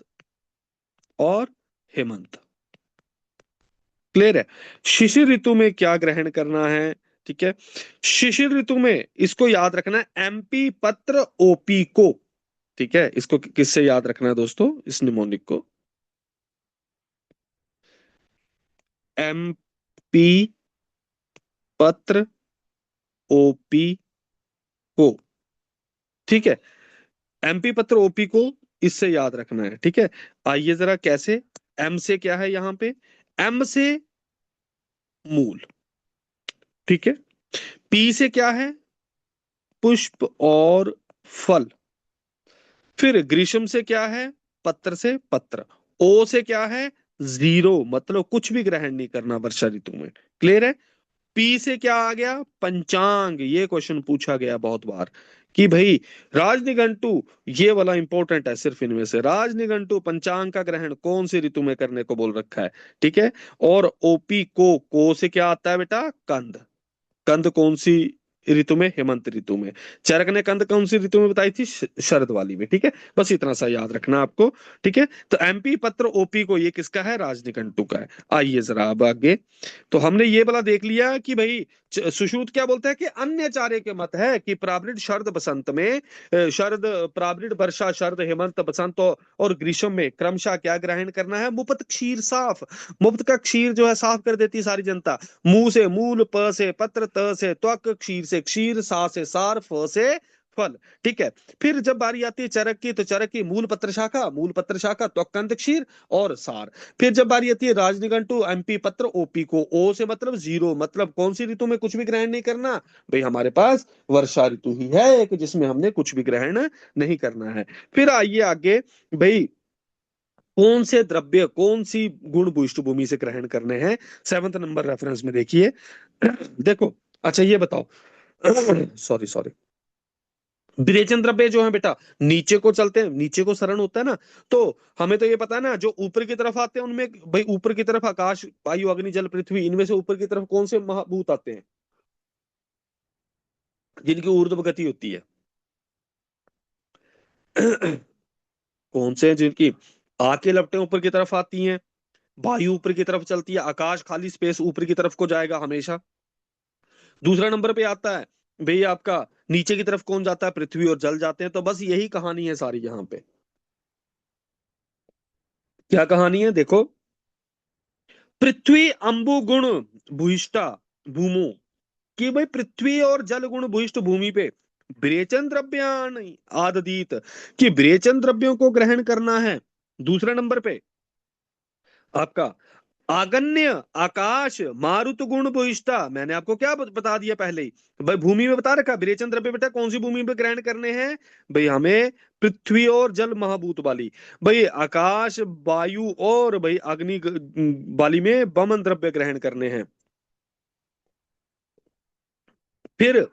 और हेमंत। क्लियर है, शिशिर ऋतु में क्या ग्रहण करना है। ठीक है, शिशिर ऋतु में इसको याद रखना है, एमपी पत्र ओपी को। ठीक है, इसको किससे याद रखना है दोस्तों, इस निमोनिक को, एमपी पत्र ओपी को। ठीक है, एमपी पत्र ओपी को इससे याद रखना है। ठीक है, आइए जरा कैसे। एम से क्या है यहां पे, एम से मूल। ठीक है, पी से क्या है, पुष्प और फल। फिर ग्रीष्म से क्या है, पत्र से पत्र। ओ से क्या है, जीरो, मतलब कुछ भी ग्रहण नहीं करना वर्षा ऋतु में। क्लियर है, पी से क्या आ गया, पंचांग। ये क्वेश्चन पूछा गया बहुत बार कि भाई राजनिघंटु, ये वाला इंपॉर्टेंट है, सिर्फ इनमें से राजनिघंटु पंचांग का ग्रहण कौन सी ऋतु में करने को बोल रखा है। ठीक है, और ओपी को से क्या आता है बेटा, कंद। कंद कौन सी ऋतु में, हेमंत ऋतु में। चरक ने कंद कौन सी ऋतु में बताई थी, शरद वाली में। ठीक है, बस इतना सा याद रखना आपको। ठीक है, तो एमपी पत्र ओपी को, ये किसका है, राजनिघंटु का है। आइए जरा अब आगे। तो हमने ये वाला देख लिया कि भाई सुश्रुत क्या बोलता है कि अन्य चारे के मत है कि प्रावृड शरद बसंत में, शरद प्रावृड वर्षा शरद हेमंत बसंत और ग्रीष्म में क्रमशः क्या ग्रहण करना है, मुफ्त क्षीर साफ। मुफ्त का क्षीर जो है साफ कर देती है सारी जनता। मुंह से मूल, प से पत्र, त से त्वक, क्षीर से क्षीर, सा से सार, फ से फल। ठीक है, फिर जब बारी आती है चरक की, तो चरक की मूल पत्र शाखा, मूल पत्र शाखा, त्वक, कंद, क्षीर और सार। फिर जब बारी आती है राजनिघंटु एमपी पत्र ओपी को, ओ से मतलब जीरो, मतलब कौन सी ऋतु में कुछ भी ग्रहण नहीं करना, भाई हमारे पास वर्षा ऋतु ही है एक जिसमें हमने कुछ भी ग्रहण नहीं करना है। फिर आइए आगे, भाई कौन से द्रव्य कौन सी गुण भूइष्ठ भूमि से ग्रहण करने हैं, सेवंथ नंबर रेफरेंस में देखिए। देखो, अच्छा ये बताओ, सॉरी सॉरी, विरेचन द्रव्य जो है बेटा, नीचे को चलते हैं, नीचे को सरण होता है ना, तो हमें तो ये पता है ना, जो ऊपर की तरफ आते हैं उनमें, भाई ऊपर की तरफ आकाश, वायु, अग्नि, जल, पृथ्वी, इनमें से ऊपर की तरफ कौन से महाभूत आते हैं जिनकी ऊर्ध्व गति होती है। कौन से हैं जिनकी आके लपटें ऊपर की तरफ आती हैं, वायु ऊपर की तरफ चलती है, आकाश खाली स्पेस ऊपर की तरफ को जाएगा हमेशा। दूसरा नंबर पे आता है भाई आपका, नीचे की तरफ कौन जाता है, पृथ्वी और जल जाते हैं। तो बस यही कहानी है सारी यहाँ पे। क्या कहानी है देखो, पृथ्वी अंबु गुण भूयिष्ठा भूमो, कि भाई पृथ्वी और जल गुण भूयिष्ठ भूमि पे विरेचन द्रव्यान आददीत, कि विरेचन द्रव्यों को ग्रहण करना है। दूसरा नंबर पे आपका आगन्य आकाश मारुत गुण भूयिष्ठा, मैंने आपको क्या बता दिया पहले ही, भाई भूमि में बता रखा विरेचन द्रव्य बेटा कौन सी भूमि में ग्रहण करने हैं, भाई हमें पृथ्वी और जल महाभूत वाली, भाई आकाश वायु और भाई अग्नि वाली में वमन द्रव्य ग्रहण करने हैं। फिर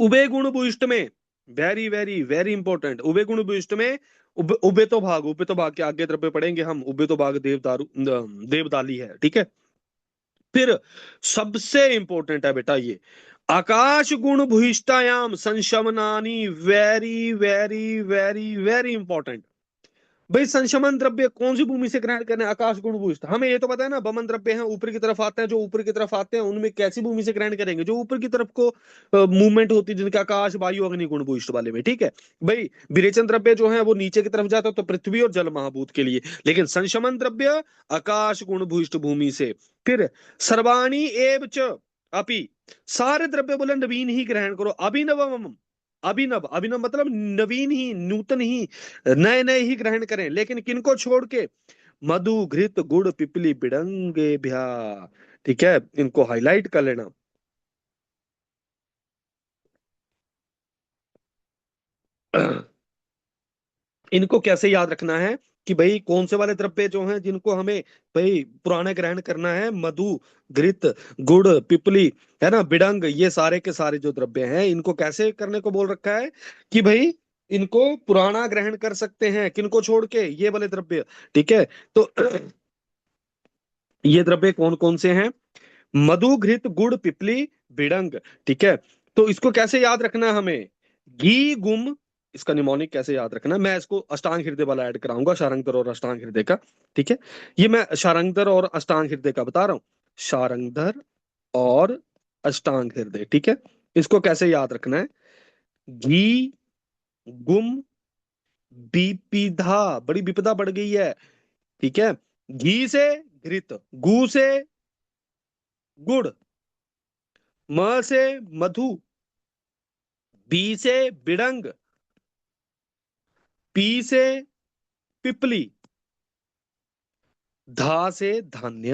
उभय गुण भूयिष्ठ में, वेरी वेरी वेरी इंपॉर्टेंट, उभय गुण भूयिष्ठ में उबे तो भाग के आगे द्रव्य पढ़ेंगे हम। उबे तो भाग देवदारू देवदाली है, ठीक है। फिर सबसे इंपॉर्टेंट है बेटा ये, आकाश गुण भूयिष्ठायाम संशमनानि, very very very very important. भाई संशमन द्रव्य कौन सी भूमि से ग्रहण करने, आकाश गुण भूयिष्ठ, हमें ये तो पता है ना, वमन द्रव्य हैं ऊपर की तरफ आते हैं, जो ऊपर की तरफ आते हैं उनमें कैसी भूमि से ग्रहण करेंगे, जो ऊपर की तरफ को मूवमेंट होती है, जिनका आकाश वायु अग्नि गुण भूयिष्ठ वाले में, ठीक है। भाई विरेचन द्रव्य जो है वो नीचे की तरफ जाता है, तो पृथ्वी और जल महाभूत के लिए, लेकिन संशमन द्रव्य आकाश गुण भूयिष्ठ भूमि से। फिर सर्वाणी एव च अपि, सारे द्रव्य बोले नवीन ही ग्रहण करो, अभिनवम, अभिनव, अभिनव मतलब नवीन ही, नूतन ही, नए नए ही ग्रहण करें, लेकिन किनको छोड़ के, मधु घृत गुड़ पिपली बिडंगे भ्या, ठीक है, इनको हाईलाइट कर लेना। इनको कैसे याद रखना है कि भाई कौन से वाले द्रव्य जो हैं जिनको हमें भाई पुराने ग्रहण करना है, मधु घृत गुड़ पिपली, है ना, बिडंग, ये सारे के सारे जो द्रव्य हैं इनको कैसे करने को बोल रखा है कि भाई इनको पुराना ग्रहण कर सकते हैं, किनको छोड़ के, ये वाले द्रव्य, ठीक है। तो ये द्रव्य कौन कौन से हैं, मधु घृत गुड़ पिपली बिडंग, ठीक है। तो इसको कैसे याद रखना है हमें, घी गुम, इसका निमोनिक कैसे याद रखना है, मैं इसको अष्टांग हृदय वाला ऐड कराऊंगा, शारंगधर और अष्टांग हृदय का, ठीक है। ये मैं शारंगधर और अष्टांग हृदय का बता रहा हूँ, शारंगधर और अष्टांग हृदय, ठीक है। इसको कैसे याद रखना है, घी गुम विपिधा, बड़ी विपदा बढ़ गई है, ठीक है। घी से घृत, गु से गुड़, म से मधु, बी से बिडंग, पी से पिपली, धा से धान्य,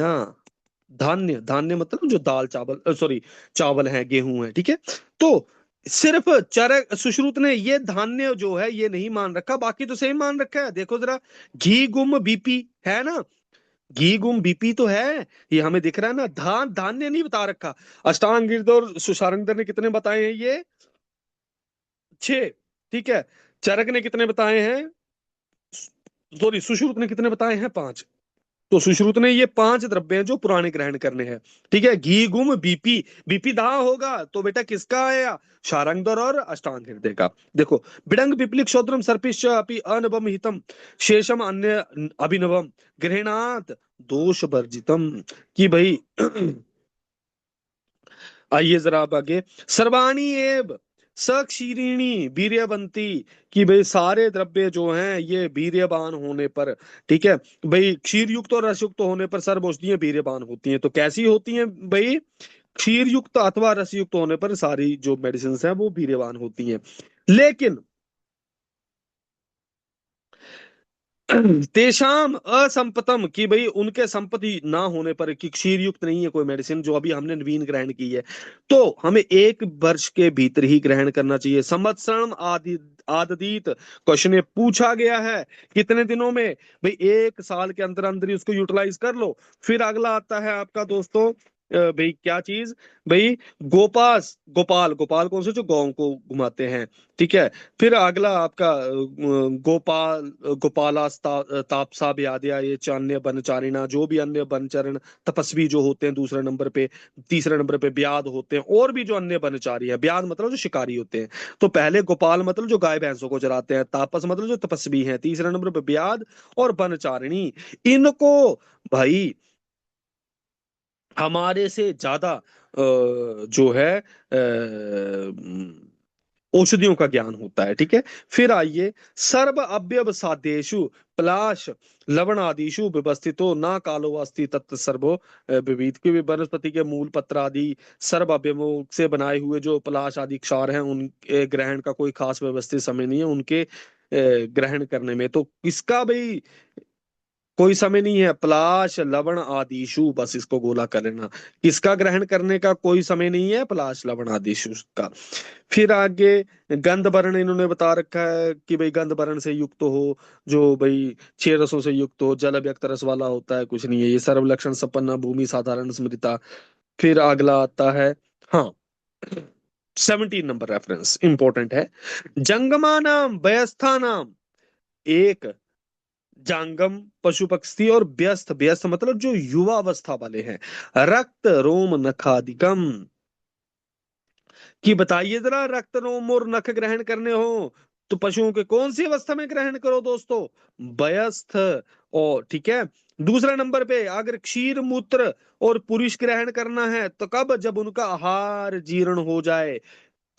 धान्य, धान्य मतलब जो दाल चावल, सॉरी चावल है गेहूं है, ठीक है। तो सिर्फ चरक सुश्रुत ने ये धान्य जो है ये नहीं मान रखा, बाकी तो सेम मान रखा है, देखो जरा, घी गुम बीपी है ना, घी गुम बीपी तो है, ये हमें दिख रहा है ना, धान्य नहीं बता रखा। अष्टांग हृदय और सुशारंगधर ने कितने बताए हैं ये, छह, ठीक है। चरक ने कितने बताए हैं, सॉरी सुश्रुत ने कितने बताए हैं, पांच। तो सुश्रुत ने ये पांच द्रव्य हैं जो पुराने ग्रहण करने हैं, ठीक है। घी गुम बीपी, बीपी दाह होगा तो बेटा किसका आया, शारंगधर और अष्टांग हृदय का। देखो, बिडंग पिपलिक शोद्रम सर्पिश्च अपि अनवम हितम शेषम अन्य अभिनवम गृहणात दोष वर्जितम, कि भाई आइए जरा आप आगे, सर्वाणी एव सक्षीरिणी वीर्यवंती, कि भाई सारे द्रव्य जो हैं ये वीर्यवान होने पर, ठीक है। भाई क्षीर युक्त और रस युक्त होने पर सर्व औषधियां वीर्यवान होती हैं, तो कैसी होती हैं भाई, क्षीर युक्त अथवा रस युक्त होने पर सारी जो मेडिसिन हैं वो वीर्यवान होती हैं, लेकिन तेषाम असंपतम, कि भाई उनके संपत्ति ना होने पर, कि क्षीर युक्त नहीं है कोई मेडिसिन जो अभी हमने नवीन ग्रहण की है, तो हमें 1 वर्ष के भीतर ही ग्रहण करना चाहिए। संवत्सरम आदि आददीत, क्वेश्चन ये पूछा गया है कितने दिनों में, भाई 1 साल के अंदर अंदर ही उसको यूटिलाइज कर लो। फिर अगला आता है आपका दोस्तों, भाई क्या चीज, भाई गोपास, गोपाल, गोपाल कौन से, जो गौ को घुमाते हैं, ठीक है। फिर अगला आपका गोपाल, तापसा ब्याद्या, ये चान्य बनचारिणा, जो भी अन्य बनचरण तपस्वी जो होते हैं दूसरे नंबर पे, तीसरे नंबर पे ब्याद होते हैं, और भी जो अन्य बनचारी है, ब्याद मतलब जो शिकारी होते हैं, तो पहले गोपाल मतलब जो गाय भैंसों को चराते हैं, तापस मतलब जो तपस्वी हैं, तीसरे नंबर पे ब्याद और बनचारिणी, इनको भाई हमारे से ज्यादा जो है औषधियों का ज्ञान होता है, ठीक है। फिर आइए, सर्व अव्यव साध्येषु पलाश लवण आदिषु व्यवस्थितो ना कालो अस्ति तत् सर्वो विविध, की भी वनस्पति के मूल पत्र आदि सर्व अवयवों से बनाए हुए जो पलाश आदि क्षार हैं उनके ग्रहण का कोई खास व्यवस्थित समय नहीं है उनके ग्रहण करने में, तो किसका भाई कोई समय नहीं है, पलाश लवण आदिशु, बस इसको गोला कर लेना, किसका ग्रहण करने का कोई समय नहीं है, पलाश लवण आदिशु का। फिर आगे गंध वर्ण इन्होंने बता रखा है कि भाई गंध वर्ण से युक्त हो, जो भाई 6 रसों से युक्त हो, जल व्यक्त रस वाला होता है, कुछ नहीं है, ये सर्व लक्षण संपन्न भूमि साधारण स्मृता। फिर अगला आता है, हाँ, 17 नंबर रेफरेंस इंपॉर्टेंट है, जंगमानाम वयस्थानाम एक जांगम पशु पक्षी, और व्यस्त, व्यस्त मतलब जो युवा अवस्था वाले हैं। रक्त रोम नखादिकम, कि बताइए जरा, रक्त रोम और नख ग्रहण करने हो तो पशुओं के कौन सी अवस्था में ग्रहण करो दोस्तों? वयस्क। और ठीक है, दूसरा नंबर पे अगर क्षीर मूत्र और पुरुष ग्रहण करना है तो कब? जब उनका आहार जीर्ण हो जाए।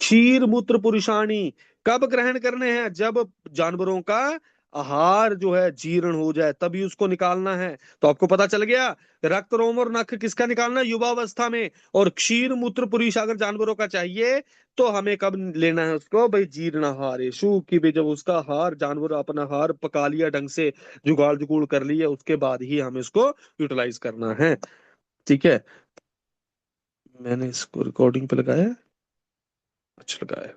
क्षीर मूत्र पुरुषाणी कब ग्रहण करने हैं? जब जानवरों का आहार जो है जीर्ण हो जाए, तभी उसको निकालना है। तो आपको पता चल गया, रक्त रोम और नख किसका निकालना है? युवावस्था में। और क्षीर मूत्र पुरुष अगर जानवरों का चाहिए तो हमें कब लेना है उसको? भाई जीर्ण आहारेषु, कि भाई जब उसका आहार, जानवर अपना आहार पका लिया ढंग से, जुगाड़ जुगूड़ कर लिया, उसके बाद ही हमें इसको यूटिलाइज करना है। ठीक है, मैंने इसको रिकॉर्डिंग पे लगाया है? अच्छा लगाया।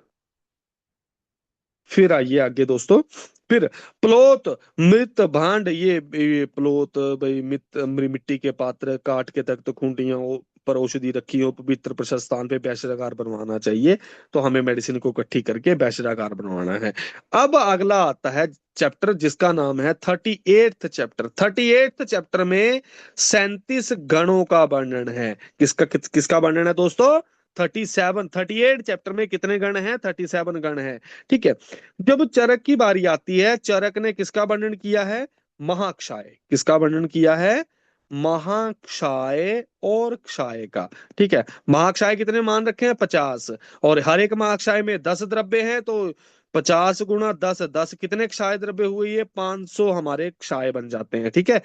फिर आइए आगे दोस्तों। फिर प्लोत, मृत भांड, ये प्लोत भाई, मिट्टी के पात्र, काट के तख्त, खूंटियां पर औषधि रखी हो, पवित्र प्रशस्त स्थान पे बैशरागार बनवाना चाहिए। तो हमें मेडिसिन को इकट्ठी करके बैशरागार बनवाना है। अब अगला आता है चैप्टर जिसका नाम है 38th चैप्टर। 38th चैप्टर में 37 गणों का वर्णन है। किसका वर्णन है दोस्तों? 37, 38 चैप्टर में कितने गण हैं? 37 गण हैं। ठीक है। जब चरक की बारी आती है, चरक ने किसका वर्णन किया है? महाक्षाय। किसका वर्णन किया है? महाक्षाय और क्षाय का। ठीक है। महाक्षाय कितने मान रखे हैं? 50। और हर एक महाक्षाय में 10 द्रव्य हैं, तो 50 गुणा 10, 10 कितने क्षाय द्रव्य हुए? ये 500 हमारे क्षाय बन जाते हैं। ठीक है।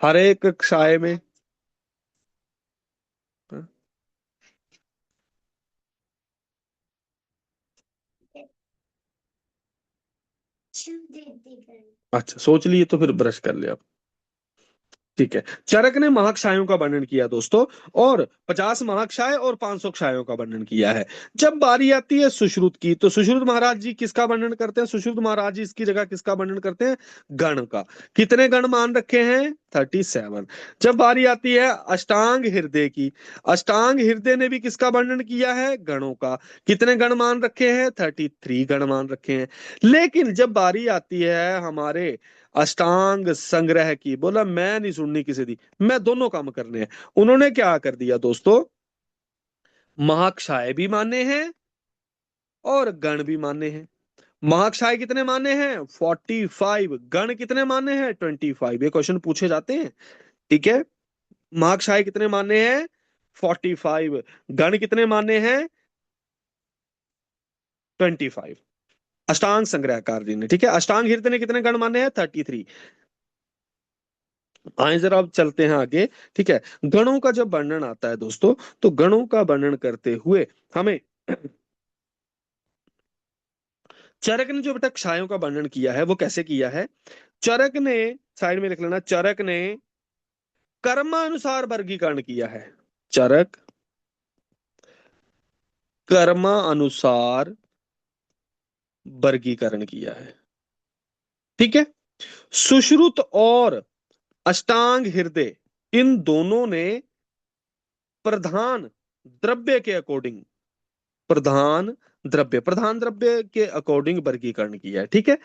हर एक क्षाय में अच्छा सोच लिए तो फिर ब्रश कर लिया। ठीक है। चरक ने महाक्षायों का वर्णन किया दोस्तों, और 50 महाक्षाय और 500 क्षायों का वर्णन किया है। जब बारी आती है सुश्रुत की, तो सुश्रुत महाराज जी किसका वर्णन करते हैं? सुश्रुत महाराज जी इसकी जगह किसका वर्णन करते हैं? गण का। कितने गण मान रखे हैं? 37। जब बारी आती है अष्टांग हृदय की, अष्टांग हृदय ने भी किसका वर्णन किया है? गणों का। कितने गण मान रखे हैं? 33 गण मान रखे हैं। लेकिन जब बारी आती है हमारे अष्टांग संग्रह की, बोला मैं नहीं सुननी किसी दी, मैं दोनों काम करने हैं। उन्होंने क्या कर दिया दोस्तों? महाक्षाय भी माने हैं और गण भी माने हैं। महाक्षाय कितने माने हैं? 45। गण कितने माने हैं? 25। ये क्वेश्चन पूछे जाते हैं। ठीक है। महाक्षाय कितने माने हैं? 45। गण कितने माने हैं? 25। अष्टांग संग्रहकार जी ने। ठीक है। अष्टांग हृदय ने कितने गण माने हैं? 33। आए जरा अब चलते हैं आगे। ठीक है। गणों का जब वर्णन आता है दोस्तों, तो गणों का वर्णन करते हुए हमें चरक ने जो बेटा क्षायों का वर्णन किया है वो कैसे किया है? चरक ने, साइड में लिख लेना, चरक ने कर्मानुसार वर्गीकरण किया है। चरक कर्मानुसार वर्गीकरण किया है। ठीक है। सुश्रुत और अष्टांग हृदय, इन दोनों ने प्रधान द्रव्य के अकॉर्डिंग, प्रधान द्रव्य के अकॉर्डिंग वर्गीकरण किया है। ठीक है।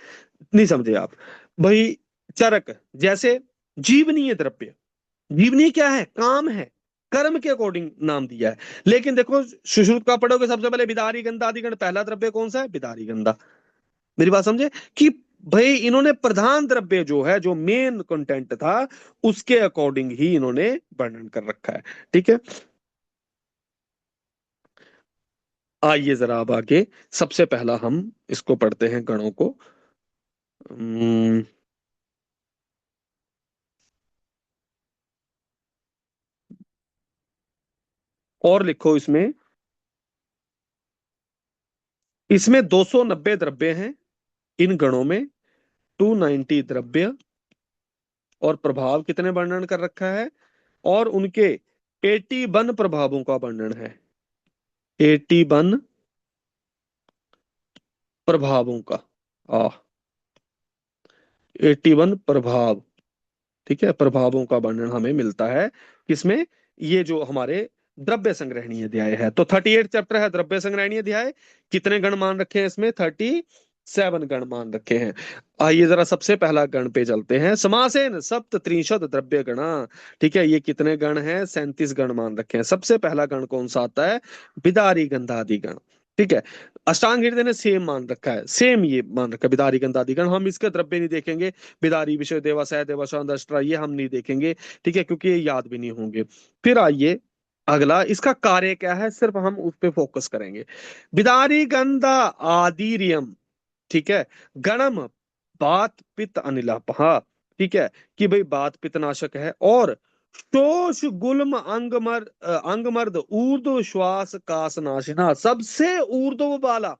नहीं समझे आप? भाई चरक जैसे जीवनीय द्रव्य, जीवनीय क्या है? काम है, कर्म के अकॉर्डिंग नाम दिया है। लेकिन देखो सुश्रुत का पढ़ोगे, सबसे पहले बिदारी गंधा आदिगण, पहला द्रव्य कौन सा है? बिदारी गंधा। मेरी बात समझे कि भाई इन्होंने प्रधान द्रव्य जो है, जो मेन कंटेंट था, उसके अकॉर्डिंग ही इन्होंने वर्णन कर रखा है। ठीक है। आइए जरा अब आगे, सबसे पहला हम इसको पढ़ते हैं गणों को। हम्म, और लिखो इसमें, इसमें 290 द्रव्य हैं इन गणों में, 290 द्रव्य, और प्रभाव कितने वर्णन कर रखा है? और उनके 81 प्रभावों का वर्णन है। 81 प्रभावों का, आ 81 प्रभाव। ठीक है। प्रभावों का वर्णन हमें मिलता है किसमें? ये जो हमारे द्रव्य संग्रहणीय अध्याय है। तो 38 चैप्टर है द्रव्य संग्रहणीय अध्याय। कितने गण मान रखे हैं इसमें? 30 7 गण मान रखे हैं। आइए जरा सबसे पहला गण पे चलते हैं। समासेन सप्त त्रिंशत द्रव्य गणा। ठीक है, ये कितने गण हैं? 37 गण मान रखे हैं। सबसे पहला गण कौन सा आता है? बिदारी गंधादि गण। ठीक है, अष्टांग हृदय ने सेम मान रखा है, सेम ये मान रखा है बिदारी गंधादि गण। हम इसके द्रव्य नहीं देखेंगे, बिदारी विषय देवा सह देवा शांत ये हम नहीं देखेंगे। ठीक है, क्योंकि ये याद भी नहीं होंगे। फिर आइए अगला, इसका कार्य क्या है, सिर्फ हम उस पे फोकस करेंगे। बिदारी गंधा आदिरियम। ठीक है, गणम बात पित्त अनिलापहा। ठीक है, कि भाई बात पित्तनाशक है। और शोष गुल्म अंगमर्द ऊर्ध्व श्वास कासनाशिना, सबसे ऊर्ध्व वाला,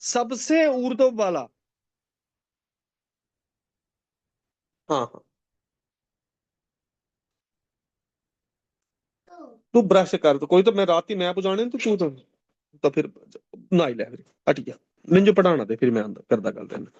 सबसे ऊर्ध्व वाला। हाँ हाँ, तू ब्रश कर, तो कोई तो मैं रात ही मैं बुझाने तो तू तो फिर ना ही ले फिर हटिया, मैं जो पढ़ाना दे फिर मैं अंदर करदा गल देना।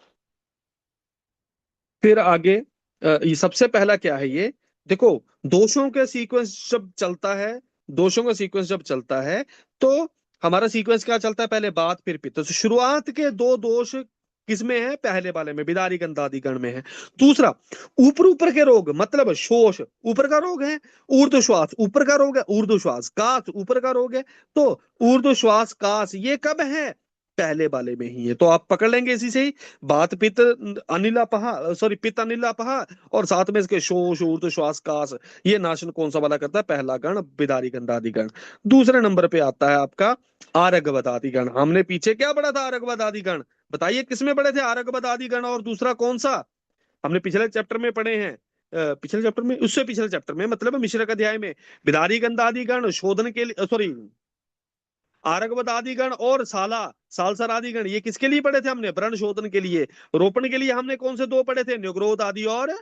फिर आगे ये सबसे पहला क्या है ये, देखो, दोषों का सीक्वेंस जब चलता है, दोषों का सीक्वेंस जब चलता है, तो हमारा सीक्वेंस क्या चलता है? पहले बात फिर पित्त। तो शुरुआत के दो दोष किसमें है? पहले वाले में, बिदारी गंधादि गण में है। दूसरा, ऊपर ऊपर के रोग, मतलब शोष ऊपर का रोग है, ऊर्ध्व श्वास ऊपर का रोग है, ऊर्ध्व श्वास काश ऊपर का रोग है। तो ऊर्ध्व श्वास काश ये कब है? पहले वाले में ही है। तो आप पकड़ लेंगे इसी से ही, बात पित्त अनिलापहा, सॉरी पित्त अनिलापहा, और साथ में इसके शोष ऊर्ध्व श्वास कास, ये नाशन कौन सा वाला करता है? पहला गण बिदारी गंधादि गण। दूसरे नंबर पे आता है आपका आरगवदादि गण। हमने पीछे क्या पढ़ा था? आरगवदादि गण। बताइए किसमें पढ़े थे आरगवदादि गण, और दूसरा कौन सा? हमने पिछले चैप्टर में पढ़े हैं, पिछले चैप्टर में, उससे पिछले चैप्टर में, मतलब मिश्रक अध्याय में। बिदारी गंधादि गण शोधन के लिए, सॉरी, आरगवत आदि गण और सालसर आदि गण, ये किसके लिए पढ़े थे हमने? व्रण शोधन के लिए। रोपण के लिए हमने कौन से दो पढ़े थे? न्योग्रोध आदि और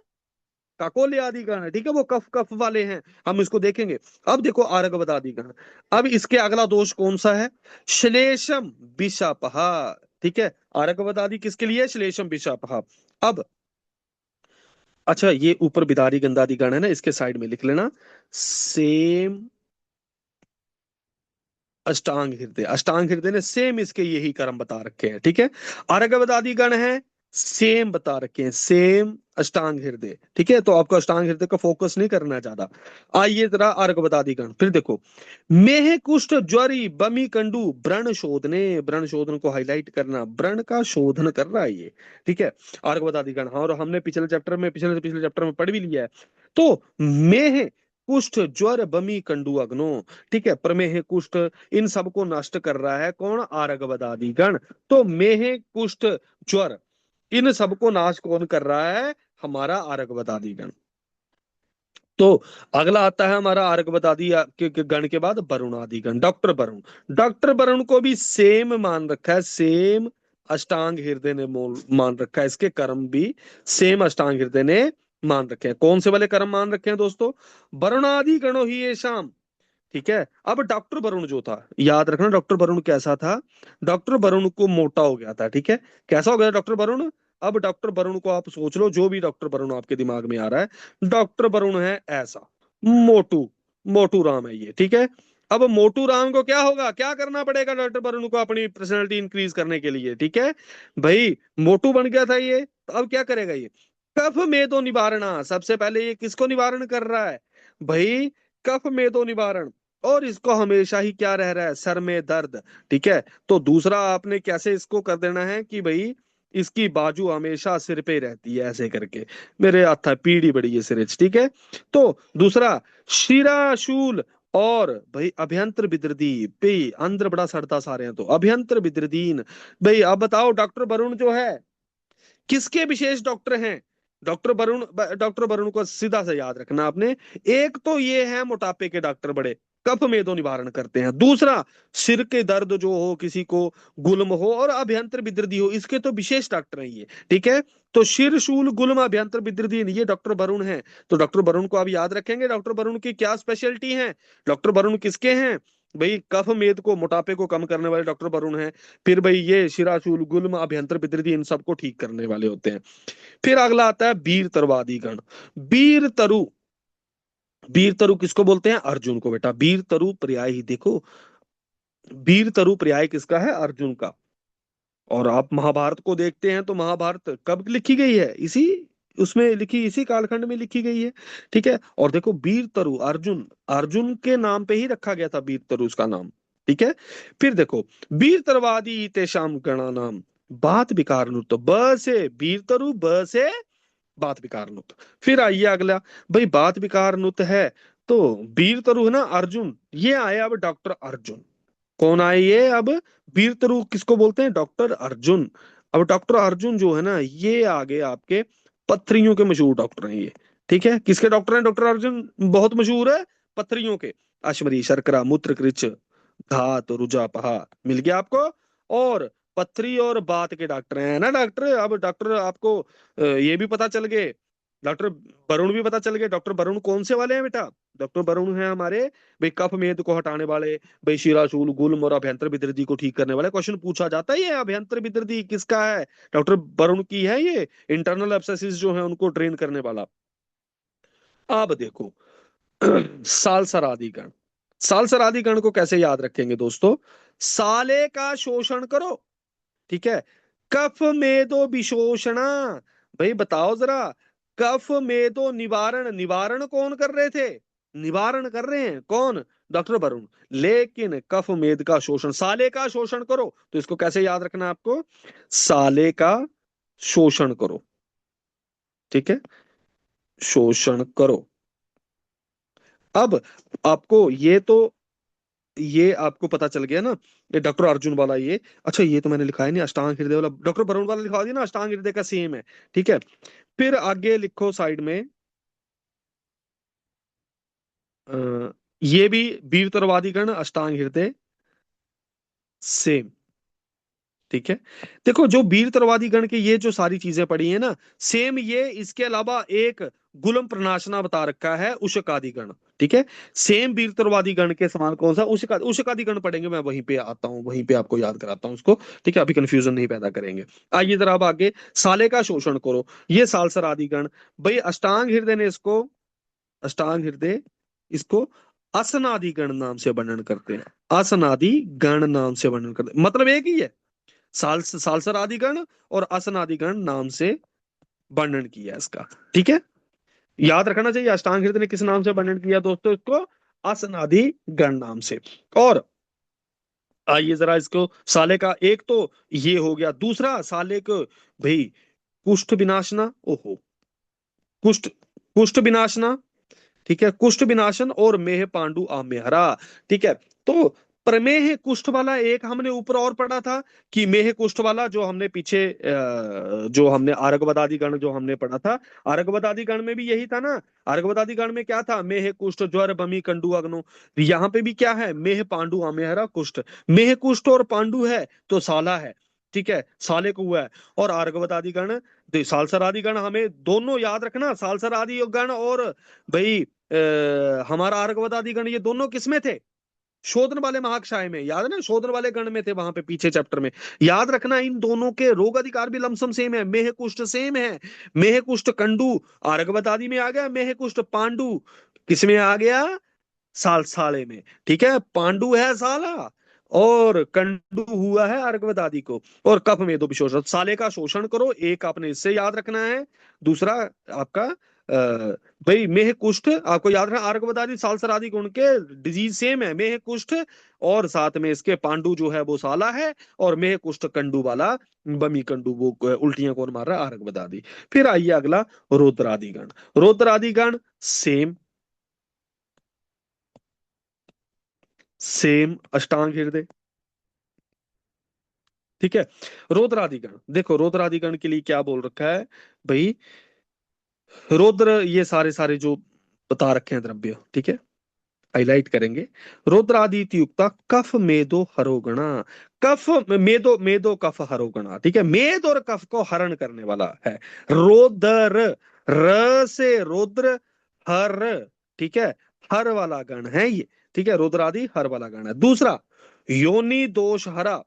काकोले आदि गण। ठीक है, वो कफ कफ वाले हैं, हम इसको देखेंगे। अब देखो आरगवत आदि गण। अब इसके अगला दोष कौन सा है? श्लेषम विषापहा। ठीक है, आरगवत आदि किसके लिए? श्लेषम विषापहा। अब अच्छा, ये ऊपर बिदारी गंधादि गण है ना, इसके साइड में लिख लेना, सेम अष्टांग हृदय। अष्टांग हृदय ने सेम इसके यही कर्म बता रखे हैं। ठीक है, अर्घवदादि गण है, सेम बता रखे हैं, सेम अष्टांग हृदय। ठीक है, तो आपको अष्टांग हृदय का फोकस नहीं करना है ज्यादा। आइए जरा अर्घवदादि गण, फिर देखो, मेह कुष्ठ ज्वरी बमी कंडू व्रण शोधने। व्रण शोधन को हाईलाइट करना, व्रण का शोधन कर रहा है ये। ठीक है, अर्घवदादि गण। हाँ, और हमने पिछले चैप्टर में, पिछले से पिछले चैप्टर में पढ़ भी लिया है। तो मेह कुष्ठ ज्वर बमी कंडू अग्नो। ठीक है, प्रमेह कुष्ठ, इन सबको नष्ट कर रहा है कौन? आरगवदादि गण। तो मेह कुष्ठ ज्वर, इन सबको नाश कौन कर रहा है? हमारा आरगवदादि गण। तो अगला आता है हमारा आरगवदादि के गण के बाद वरुणादि गण। डॉक्टर वरुण, डॉक्टर वरुण को भी सेम मान रखा है, सेम अष्टांग हृदय ने मान रखा है, इसके कर्म भी सेम अष्टांग हृदय ने मान रखे हैं। कौन से वाले कर्म मान रखे हैं दोस्तों? वरुणादि गणो ही ये शाम। ठीक है, अब डॉक्टर वरुण जो था, याद रखना डॉक्टर वरुण कैसा था? डॉक्टर वरुण को मोटा हो गया था। ठीक है, कैसा हो गया डॉक्टर वरुण? अब डॉक्टर वरुण को आप सोच लो, जो भी डॉक्टर वरुण आपके दिमाग में आ रहा है, डॉक्टर वरुण है ऐसा, मोटू, मोटू राम है ये। ठीक है, अब मोटू राम को क्या होगा, क्या करना पड़ेगा डॉक्टर वरुण को अपनी पर्सनैलिटी इंक्रीज करने के लिए? ठीक है भाई, मोटू बन गया था ये, तो अब क्या करेगा ये? कफ में तो निवारणा, सबसे पहले ये किसको निवारण कर रहा है भाई? कफ में तो निवारण। और इसको हमेशा ही क्या रह रहा है? सर में दर्द। ठीक है, तो दूसरा आपने कैसे इसको कर देना है कि भाई इसकी बाजू हमेशा सिर पे रहती है ऐसे करके, मेरे हाथ पीढ़ी बड़ी है सिर। ठीक है, तो दूसरा शिराशूल, और भाई अभ्यंतर विदृदी भाई, अंदर बड़ा सड़ता सारे हैं, तो अभ्यंतर विदृदीन। भाई अब बताओ, डॉक्टर वरुण जो है किसके विशेष डॉक्टर हैं? डॉक्टर वरुण, डॉक्टर वरुण को सीधा से याद रखना आपने। एक तो ये है मोटापे के डॉक्टर, बड़े कफ मेदो निवारण करते हैं। दूसरा, सिर के दर्द जो हो, किसी को गुल्म हो और अभ्यंतर विदृति हो, इसके तो विशेष डॉक्टर हैं ये। ठीक है, तो शिर शूल गुल्म अभ्यंतर विदृति, ये डॉक्टर वरुण है। तो डॉक्टर वरुण को आप याद रखेंगे, डॉक्टर वरुण की क्या स्पेशलिटी है? डॉक्टर वरुण किसके हैं भाई? कफ मेद को, मोटापे को कम करने वाले डॉक्टर वरुण है। फिर भाई ये शिराशूल गुल्म अभ्यंतर विदृति, इन सबको ठीक करने वाले होते हैं। फिर अगला आता है वीर तरवादी गण। वीर तरु, वीर तरु किसको बोलते हैं? अर्जुन को बेटा। वीर तरु पर्याय ही देखो, वीर तरु पर्याय किसका है? अर्जुन का। और आप महाभारत को देखते हैं तो महाभारत कब लिखी गई है, इसी उसमें लिखी, इसी कालखंड में लिखी गई है। ठीक है, और देखो वीर तरु अर्जुन, अर्जुन के नाम पे ही रखा गया था वीर तरु उसका नाम। ठीक है, फिर देखो वीर तरवादी तेषाम गणा नाम बात विकारनुत, ब से वीर तरु, ब से बात विकारनुत। फिर आइए अगला, भाई बात विकारनुत है तो वीर तरु है ना अर्जुन, ये आए अब डॉक्टर अर्जुन। कौन आए ये अब, वीर तरु किसको बोलते हैं, डॉक्टर अर्जुन। अब डॉक्टर अर्जुन जो है ना ये आगे आपके पथरियों के मशहूर डॉक्टर हैं ये। ठीक है, किसके डॉक्टर हैं डॉक्टर अर्जुन, बहुत मशहूर है पथरियों के, अश्वरी शर्करा मूत्र कृच धात रुजा पहा, मिल गया आपको। और पथरी और बात के डॉक्टर हैं ना डॉक्टर। अब डॉक्टर आपको ये भी पता चल गए, डॉक्टर वरुण भी पता चल गए। डॉक्टर वरुण कौन से वाले हैं बेटा, डॉक्टर वरुण है हमारे भाई कफ मेद को हटाने वाले, भाई शिराशूल गुल्म और अभ्यंतर विदृति को ठीक करने वाले। क्वेश्चन पूछा जाता है ये अभ्यंतर विदृति किसका है, डॉक्टर वरुण की है ये, इंटरनल एब्सेसिस जो है उनको ड्रेन करने वाला। अब देखो सालसर आदि गण, सालसर आदि गण को कैसे याद रखेंगे दोस्तों, साले का शोषण करो। ठीक है, कफ मेदो विशोषणा, भाई बताओ जरा, कफ मेदो निवारण, निवारण कौन कर रहे थे, निवारण कर रहे हैं कौन, डॉक्टर वरुण। लेकिन कफ मेद का शोषण, साले का शोषण करो, तो इसको कैसे याद रखना है आपको, साले का शोषण करो। ठीक है, शोषण करो। अब आपको ये तो, ये आपको पता चल गया ना, ये डॉक्टर अर्जुन वाला ये। अच्छा ये तो मैंने लिखा है नहीं, अष्टांग हृदय वाला डॉक्टर वरुण वाला लिखा दिया ना, अष्टांग हृदय का सेम है। ठीक है, फिर आगे लिखो साइड में, ये भी वीर तरवादीगण अष्टांग हृदय सेम। ठीक है, देखो जो वीर तरवादी गण के ये जो सारी चीजें पड़ी है ना सेम, ये इसके अलावा एक गुलम प्रनाशना बता रखा है उशकादि गण। ठीक है, सेम वीर तरवादी गण के समान कौन सा, उशकादि गण पढ़ेंगे, मैं वहीं पे आता हूँ, वहीं पे आपको याद कराता हूँ उसको। ठीक है, अभी कंफ्यूजन नहीं पैदा करेंगे। आइए जरा अब आगे, साले का शोषण करो, ये सालसर आदि गण। भाई अष्टांग हृदय ने इसको, अष्टांग हृदय इसको असनादि गण नाम से वर्णन करते हैं, असनादि गण नाम से वर्णन करते हैं, मतलब एक ही है, सालसर आदिगण और असन आदिगण नाम से वर्णन किया इसका। ठीक है, याद रखना चाहिए अष्टांग हृदय ने किस नाम से वर्णन किया दोस्तों, इसको असनादि गण नाम से। और आइए जरा इसको, साले का एक तो ये हो गया, दूसरा साले को भाई कुष्ठ विनाशना, ओहो कुष्ठ, कुष्ठ विनाशना। ठीक है, कुष्ठ विनाशन और मेह पांडु आम्य हरा। ठीक है, तो प्रमेह कुष्ठ वाला एक हमने ऊपर और पढ़ा था, कि मेह कुष्ठ वाला जो हमने पीछे जो हमने आर्गवदादि गण जो हमने पढ़ा था, आर्गवदादि गण में भी यही था ना। आर्गवदादि गण में क्या था, मेह कुष्ठ ज्वर बमी कंडु अग्नो, यहाँ पे भी क्या है, मेह पांडु आम्य हरा कुष्ठ, मेह कुष्ठ और पांडु है तो साला है। ठीक है, साले को हुआ है। और आर्गवदादि गण, सालसर आदि गण, हमें दोनों याद रखना, सालसर आदि गण और भाई हमारा अर्कवतादि गण, ये दोनों किसमें थे, शोधन वाले महाक्षय में, याद है ना, शोधन वाले गण में थे वहां पे पीछे चैप्टर में। याद रखना इन दोनों के रोग अधिकार भी लमसम सेम है, मेह कुष्ठ सेम है, मेह कुष्ठ कंडू अर्कवतादि में आ गया, मेह कुष्ठ पांडु किसमें आ गया, साले में। ठीक है, पांडु है साला और कंडू हुआ है अर्कवत आदि को। और कफ में दो विशोषण, साले का शोषण करो, एक आपने इससे याद रखना है। दूसरा आपका भाई मेह कुष्ठ आपको याद रखना, अर्कवत आदि सालसर आदि गुण के डिजीज सेम है, मेह कुष्ठ और साथ में इसके पांडु जो है वो साला है, और मेह कुष्ठ कंडू वाला बमी कंडू वो उल्टियां कौन मार रहा है, अर्कवत आदि। फिर आइए अगला, रुद्रादिगण, रुद्रादिगण सेम, सेम अष्टांग हृदय। ठीक है, रुद्रादिगण, देखो रुद्रादिगण के लिए क्या बोल रखा है भाई, रुद्र ये सारे सारे जो बता रखे हैं द्रव्य। ठीक है, हाईलाइट करेंगे, रुद्रादिति युक्ता कफ मेदो हरोगणा, कफ मेदो, मेदो कफ हरोगणा। ठीक है, मेद और कफ को हरण करने वाला है, रोदर, र से रुद्र, हर। ठीक है, हर वाला गण है ये। ठीक है, रुद्रादि हर वाला गण है। दूसरा योनि दोष हरा।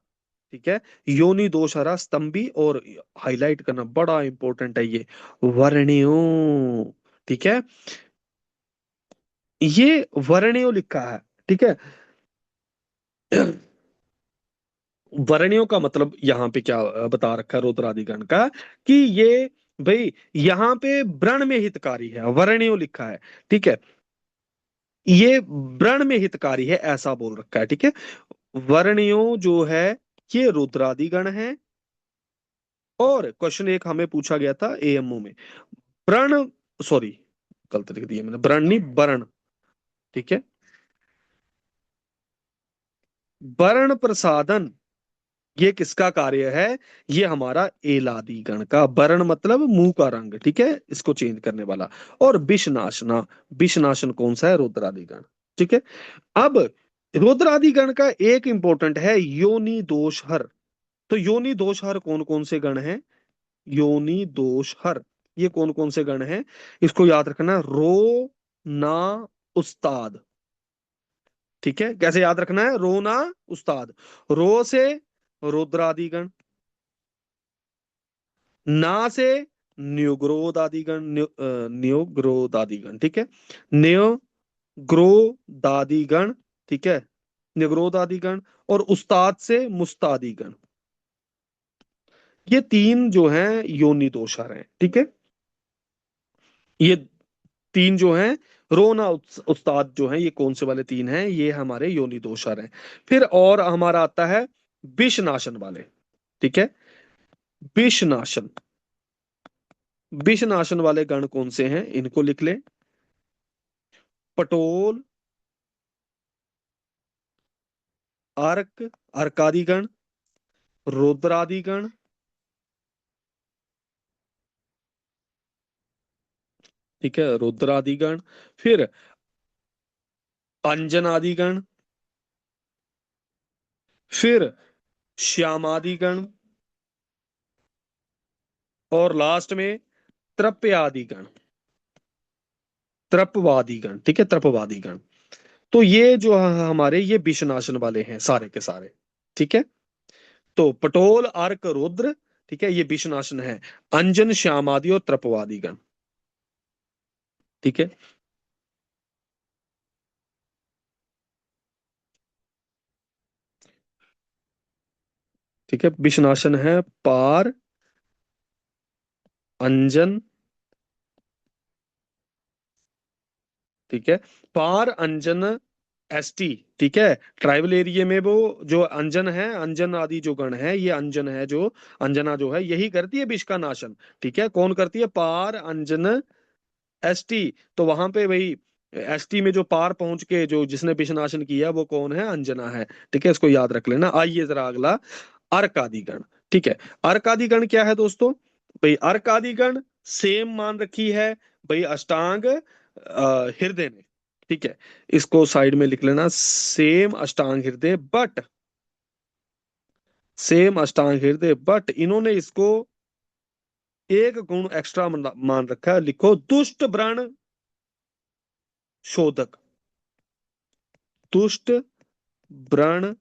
ठीक है, योनि दोष हरा स्तंभी, और हाईलाइट करना बड़ा इंपॉर्टेंट है ये, वर्ण्यो। ठीक है, ये वर्ण्यो लिखा है। ठीक है, वर्णियों का मतलब यहाँ पे क्या बता रखा है रुद्रादिगण का, कि ये भाई यहाँ पे व्रण में हितकारी है, वर्णियो लिखा है, ठीक है, ये व्रण में हितकारी है ऐसा बोल रखा है, ठीक है। वर्णियो जो है ये रुद्रादिगण है। और क्वेश्चन एक हमें पूछा गया था एएमओ में, व्रण, सॉरी गलत लिख दिया मैंने, व्रण नहीं वर्ण, ठीक है, वर्ण प्रसादन ये किसका कार्य है, ये हमारा एलादी गण का, वर्ण मतलब मुंह का रंग, ठीक है, इसको चेंज करने वाला। और विषनाशना, विषनाशन कौन सा है, रुद्रादि गण, ठीक है। अब रुद्रादि गण का एक इंपॉर्टेंट है योनि दोष हर। तो योनि दोष हर कौन कौन से गण हैं, योनि दोष हर ये कौन कौन से गण हैं, इसको याद रखना, रो, ना, उस्ताद, ठीक है। कैसे याद रखना है, रो ना उस्ताद, रो से रुद्रादिगण, ना से न्युग्रोदादिगण, न्युग्रोदादिगण, ठीक है, न्युग्रोदादिगण, ठीक है, न्युग्रोदादिगण। और उस्ताद से मुस्तादिगण, ये तीन जो हैं योनि दोषार हैं, ठीक है। ये तीन जो हैं, रोना उस्ताद जो हैं, ये कौन से वाले तीन हैं, ये हमारे योनि दोषार हैं। फिर और हमारा आता है विषनाशन वाले, ठीक है, विषनाशन, विषनाशन वाले गण कौन से हैं, इनको लिख ले, पटोल, अर्क, अर्कादिगण, रुद्रादिगण, ठीक है, रुद्रादिगण। फिर अंजनादिगण, फिर श्यामादिगण, और लास्ट में त्रप्यादिगण, त्रपवादिगण, ठीक है, त्रपवादिगण। तो ये जो हमारे ये विषनाशन वाले हैं सारे के सारे, ठीक है। तो पटोल, अर्क, रुद्र, ठीक है, ये विषनाशन है, अंजन, श्यामादि और त्रपवादिगण, ठीक है, ठीक है। विषनाशन है पार, अंजन, ठीक है, पार, अंजन, एसटी, ठीक है। ट्राइबल एरिया में वो जो अंजन है, अंजन आदि जो गण है, ये अंजन है जो, अंजना जो है यही करती है विष का नाशन, ठीक है। कौन करती है, पार, अंजन, एसटी। तो वहां पे वही एसटी में जो पार पहुंच के जो जिसने विष नाशन किया वो कौन है, अंजना है, ठीक है, इसको याद रख लेना। आइए जरा अगला, अर्कादिगण, ठीक है। अर्कादिगण क्या है दोस्तों, भाई अर्कादिगण सेम मान रखी है भाई अष्टांग हृदय ने, ठीक है, इसको साइड में लिख लेना, सेम अष्टांग हृदय, बट सेम अष्टांग हृदय, बट इन्होंने इसको एक गुण एक्स्ट्रा मान रखा है, लिखो दुष्ट व्रण शोधक, दुष्ट व्रण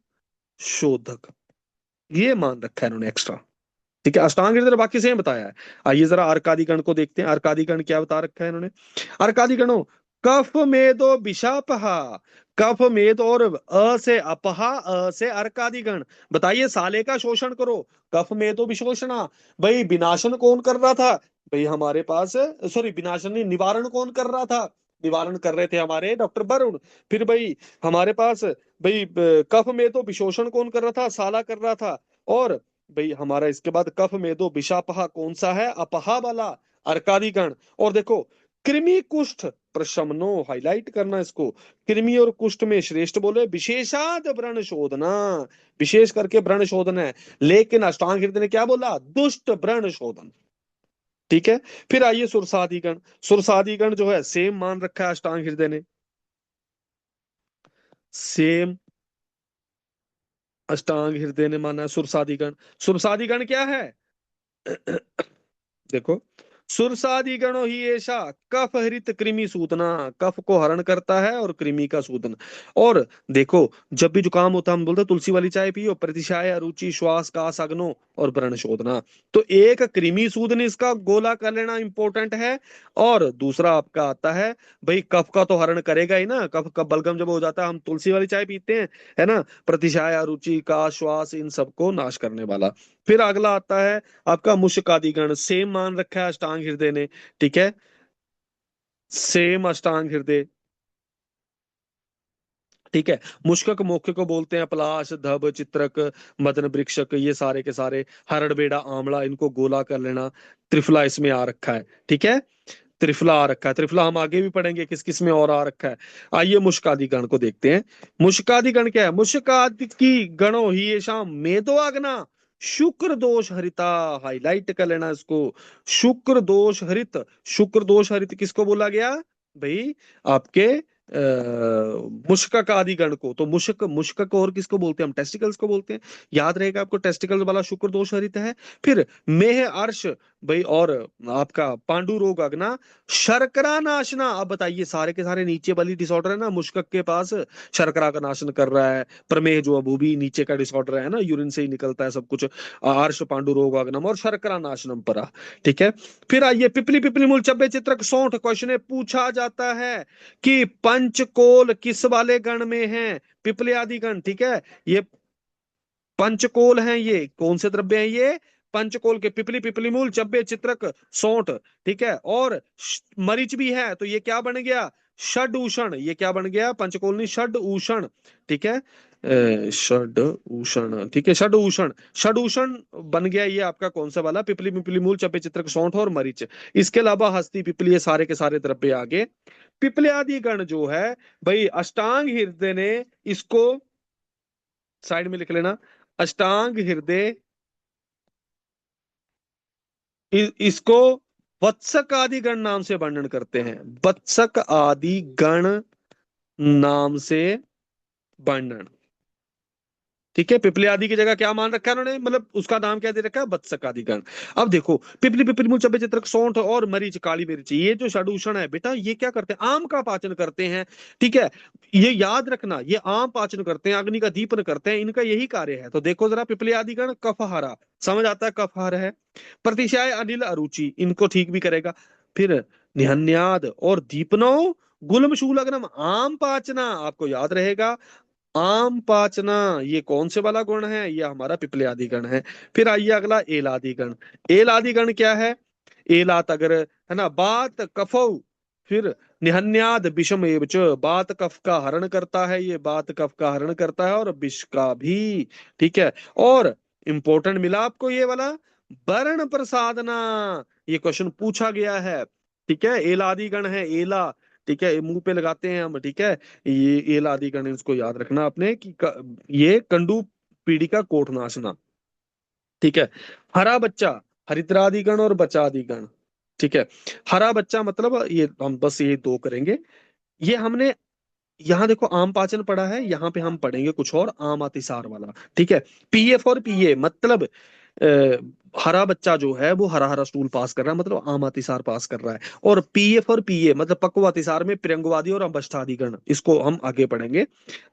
शोधक, ये मान रखा है इन्होंने एक्स्ट्रा, ठीक है। अष्टांग हृदय बाकी सेम बताया है। आइए जरा अर्कादिगण को देखते हैं, अर्कादिगण क्या बता रखा है इन्होंने। अर्कादिगणों, कफ मेदो विषापहा, कफ मेद और अ से अपहा, अ से अर्कादिगण, बताइए साले का शोषण करो, कफ मेदो विशोषणा, भाई विनाशन कौन कर रहा था, भाई हमारे पास, सॉरी विनाशन नहीं, निवारण कौन कर रहा था, निवारण कर रहे थे हमारे डॉक्टर वरुण। फिर भाई हमारे पास भाई कफ में तो विशोषण कौन कर रहा था, साला कर रहा था। और भाई हमारा इसके बाद कफ में दो विषापहा कौन सा है, अपहा वाला, अर्कादिगण। और देखो कृमि कुष्ठ प्रशमनो, हाईलाइट करना इसको, कृमि और कुष्ठ में श्रेष्ठ बोले विशेषाद व्रण शोधना, विशेष करके व्रण शोधन है। लेकिन अष्टांग हृदय ने क्या बोला, दुष्ट व्रण शोधन, ठीक है। फिर आइए सुरसादिगण, सुरसादिगण जो है सेम मान रखा है अष्टांग हृदय ने, सेम अष्टांग हृदय ने माना है सुरसादिगण। सुरसादिगण क्या है देखो, सुरसादि गणो ही ऐसा कफ हरित कृमि सूतना, कफ को हरण करता है और कृमि का सूदन। और देखो, जब भी जुकाम होता है हम बोलते हैं तुलसी वाली चाय पियो, प्रतिशाय अरुचि श्वास का सगनो और व्रण शोधना। तो एक कृमि सूदन इसका गोला कर लेना इंपॉर्टेंट है। और दूसरा आपका आता है, भाई कफ का तो हरण करेगा ही ना, कफ का बलगम जब हो जाता है हम तुलसी वाली चाय पीते हैं, है ना, प्रतिशाय अरुचि का श्वास इन सबको नाश करने वाला। फिर अगला आता है आपका मुशकादिगण, सेम मान रखा है अष्टांग हृदय ने, ठीक है, सेम अष्टांग हृदय, ठीक है। मुश्कक मोक्ष को बोलते हैं पलाश धब चित्रक मदन वृक्षक, ये सारे के सारे, हरड़ बेड़ा आंवला, इनको गोला कर लेना। त्रिफला इसमें आ रखा है, ठीक है, त्रिफला आ रखा है। त्रिफला हम आगे भी पढ़ेंगे किस किस में और आ रखा है। आइए मुश्कादि गण को देखते हैं। मुश्कादि गण क्या है? मुश्कादि की गणो ही ये शाम मेदो आगना शुक्र दोष हरिता, हाईलाइट कर लेना इसको। शुक्र दोष हरित, शुक्र दोष हरित किसको बोला गया भाई? आपके मुश्कक आदि गण को। तो मुश्क, मुश्कक और किसको बोलते हैं हम? टेस्टिकल्स को बोलते हैं। याद रहेगा आपको, टेस्टिकल्स वाला शुक्र दोष हरित है। फिर मेह अर्श भाई, और आपका पांडु रोग अग्ना, शर्करा नाशना। अब बताइए, सारे के सारे नीचे वाली डिसऑर्डर है ना मुश्कक के पास, शर्करा का नाशन कर रहा है। प्रमेह जो अब वो भी नीचे का डिसऑर्डर है ना, यूरिन से ही निकलता है सब कुछ। आर्ष पांडु रोग अग्नम और शर्करा नाशनम परा, ठीक है। फिर आइए पिपली पिपली मूल चब्बे चित्रक सौंठ, क्वेश्चन पूछा जाता है कि पंचकोल किस वाले गण में है? पिपले आदि गण, ठीक है। ये पंचकोल हैं, ये कौन से द्रव्य हैं ये? पंचकोल के, पिपली पिपली मूल चब्बे चित्रक सौंठ, ठीक है। और मरीच भी है, तो ये क्या बन गया? षड उषण। ये क्या बन गया? पंचकोल नहीं, षड उषण, ठीक है। षड उषण, ठीक है, षड उषण, षड उषण बन गया ये आपका कौन सा वाला? पिपली पिपली मूल चब्बे चित्रक सौंठ और मरीच। इसके अलावा हस्ती पिपली, ये सारे के सारे द्रव्य आगे। पिपले आदि गण जो है भाई, अष्टांग हृदय ने इसको साइड में लिख लेना। अष्टांग हृदय इसको वत्सक आदि गण नाम से वर्णन करते हैं। वत्सक आदि गण नाम से वर्णन, ठीक है। पिपली आदि की जगह क्या मान रखा है उन्होंने, मतलब उसका नाम क्या दे रखा है? वत्सक आदि गण। अब देखो, पिपली पिपली मूल चब्बे चित्रक सौंठ और मरीच काली मिर्च, ये जो षडूषण है बेटा, ये क्या करते हैं? आम का पाचन करते हैं, ठीक है। ये याद रखना, ये आम पाचन करते हैं, अग्नि का दीपन करते हैं, इनका यही कार्य है। तो देखो जरा, पिपली आदि गण कफहारा, समझ आता है कफहार है। प्रतिशाय अनिल अरुचि, इनको ठीक भी करेगा। फिर निहन्याद और दीपनो गुलमशूल अग्नम, आम पाचना, आपको याद रहेगा। आम पाचना, ये कौन से वाला गुण है? ये हमारा पिपले आदि गण है। फिर आइए अगला एल आदि गण। एल आदि गण क्या है? एलात अगर, है ना, बात कफौ, फिर निहन्याद विषम एव च, बात कफ का हरण करता है, ये बात कफ का हरण करता है और विष का भी, ठीक है। और इंपॉर्टेंट मिला आपको ये वाला, वर्ण प्रसादना, ये क्वेश्चन पूछा गया है, ठीक है। एल आदि गण है, एला, ठीक है, मुंह पे लगाते हैं हम, ठीक है। ये एल आदि गण, इसको याद रखना आपने कि ये कंडू पीढ़ी का कोटनाशना, ठीक है। हरा बच्चा, हरिद्रादिगण और बचादिगण, ठीक है। हरा बच्चा मतलब ये हम बस ये दो करेंगे। ये हमने यहाँ देखो आम पाचन पढ़ा है, यहाँ पे हम पढ़ेंगे कुछ और, आम अतिसार वाला, ठीक है। पीएफ और पीए मतलब हरा बच्चा जो है वो हरा हरा स्टूल पास कर रहा है, मतलब आम अतिसार पास कर रहा है। और पीएफ और पीए मतलब पक्व अतिसार में प्रियंगवादी और अवस्थादिगण, इसको हम आगे पढ़ेंगे।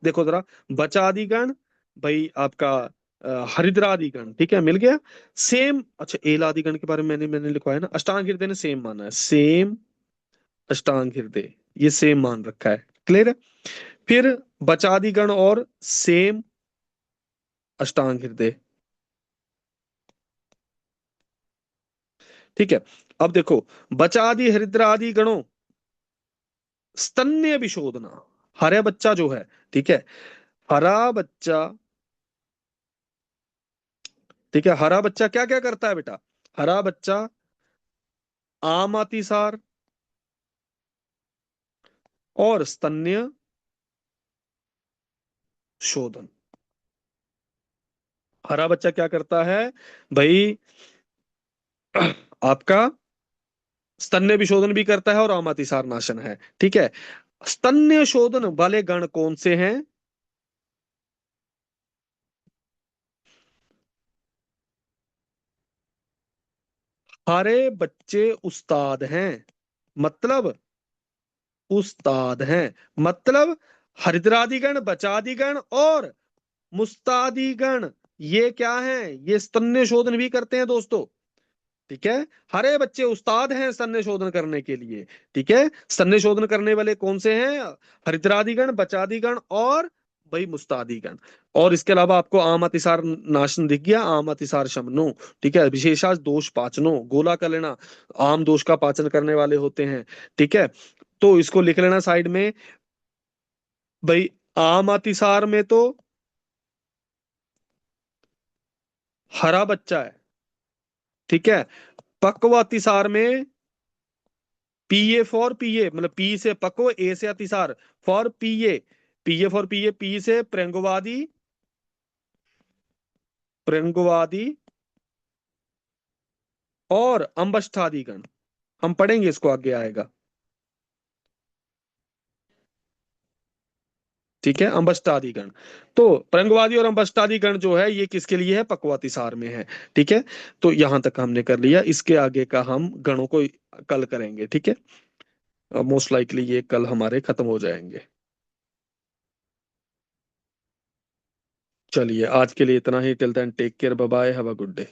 देखो जरा, बचादिगण भाई आपका हरिद्रादिगण, ठीक है, मिल गया। सेम, अच्छा एलादिगण के बारे में मैंने मैंने लिखवाया ना, अष्टांग हृदय ने सेम माना है, सेम अष्टांग हृदय, ये सेम मान रखा है, क्लियर है। फिर बचादिगण और सेम अष्टांग हृदय, ठीक है। अब देखो, बचादि हरिद्रादि गणों स्तन्य विशोधना, हरा बच्चा जो है, ठीक है, हरा बच्चा, ठीक है, हरा बच्चा क्या क्या करता है बेटा? हरा बच्चा आम अतिसार और स्तन्य शोधन। हरा बच्चा क्या करता है भाई? आपका स्तन्य विशोधन भी करता है और आम अतिसार नाशन है, ठीक है। स्तन्य शोधन वाले गण कौन से हैं? हरे बच्चे उस्ताद हैं, मतलब उस्ताद हैं, मतलब हरिद्रादिगण, बचादिगण और मुस्तादिगण, ये क्या है, ये स्तन्य शोधन भी करते हैं दोस्तों। ठीक है, हरे बच्चे उस्ताद हैं स्तन्य शोधन करने के लिए। ठीक है, स्तन्य शोधन करने वाले कौन से हैं? हरिद्रादिगण, बचादिगण और भाई मुस्तादिगण। और इसके अलावा आपको आम अतिसार नाशन दिख गया, आम अतिसार शमनो। ठीक है, विशेषाश दोष पाचनो, गोला कर लेना, आम दोष का पाचन करने वाले होते हैं। ठीक है, तो इसको लिख लेना साइड में। भाई आम अतिसार में तो हरा बच्चा है। ठीक है, पक्व अतिसार में पीए फॉर पीए, मतलब पी से पक्व, ए से अतिसार, for PA, PA for PA, P से प्रंगवादी, प्रंगवादी और अंबष्ठादिगण। हम पढ़ेंगे इसको, आगे आएगा। ठीक है, अंबष्टादिगण। तो प्रंगवादी और अंबष्टादिगण जो है ये किसके लिए है? पक्वातिसार में है। ठीक है, तो यहां तक हमने कर लिया, इसके आगे का हम गणों को कल करेंगे। ठीक है, मोस्ट लाइकली ये कल हमारे खत्म हो जाएंगे। चलिए आज के लिए इतना ही, till then take care, bye bye, have a good day.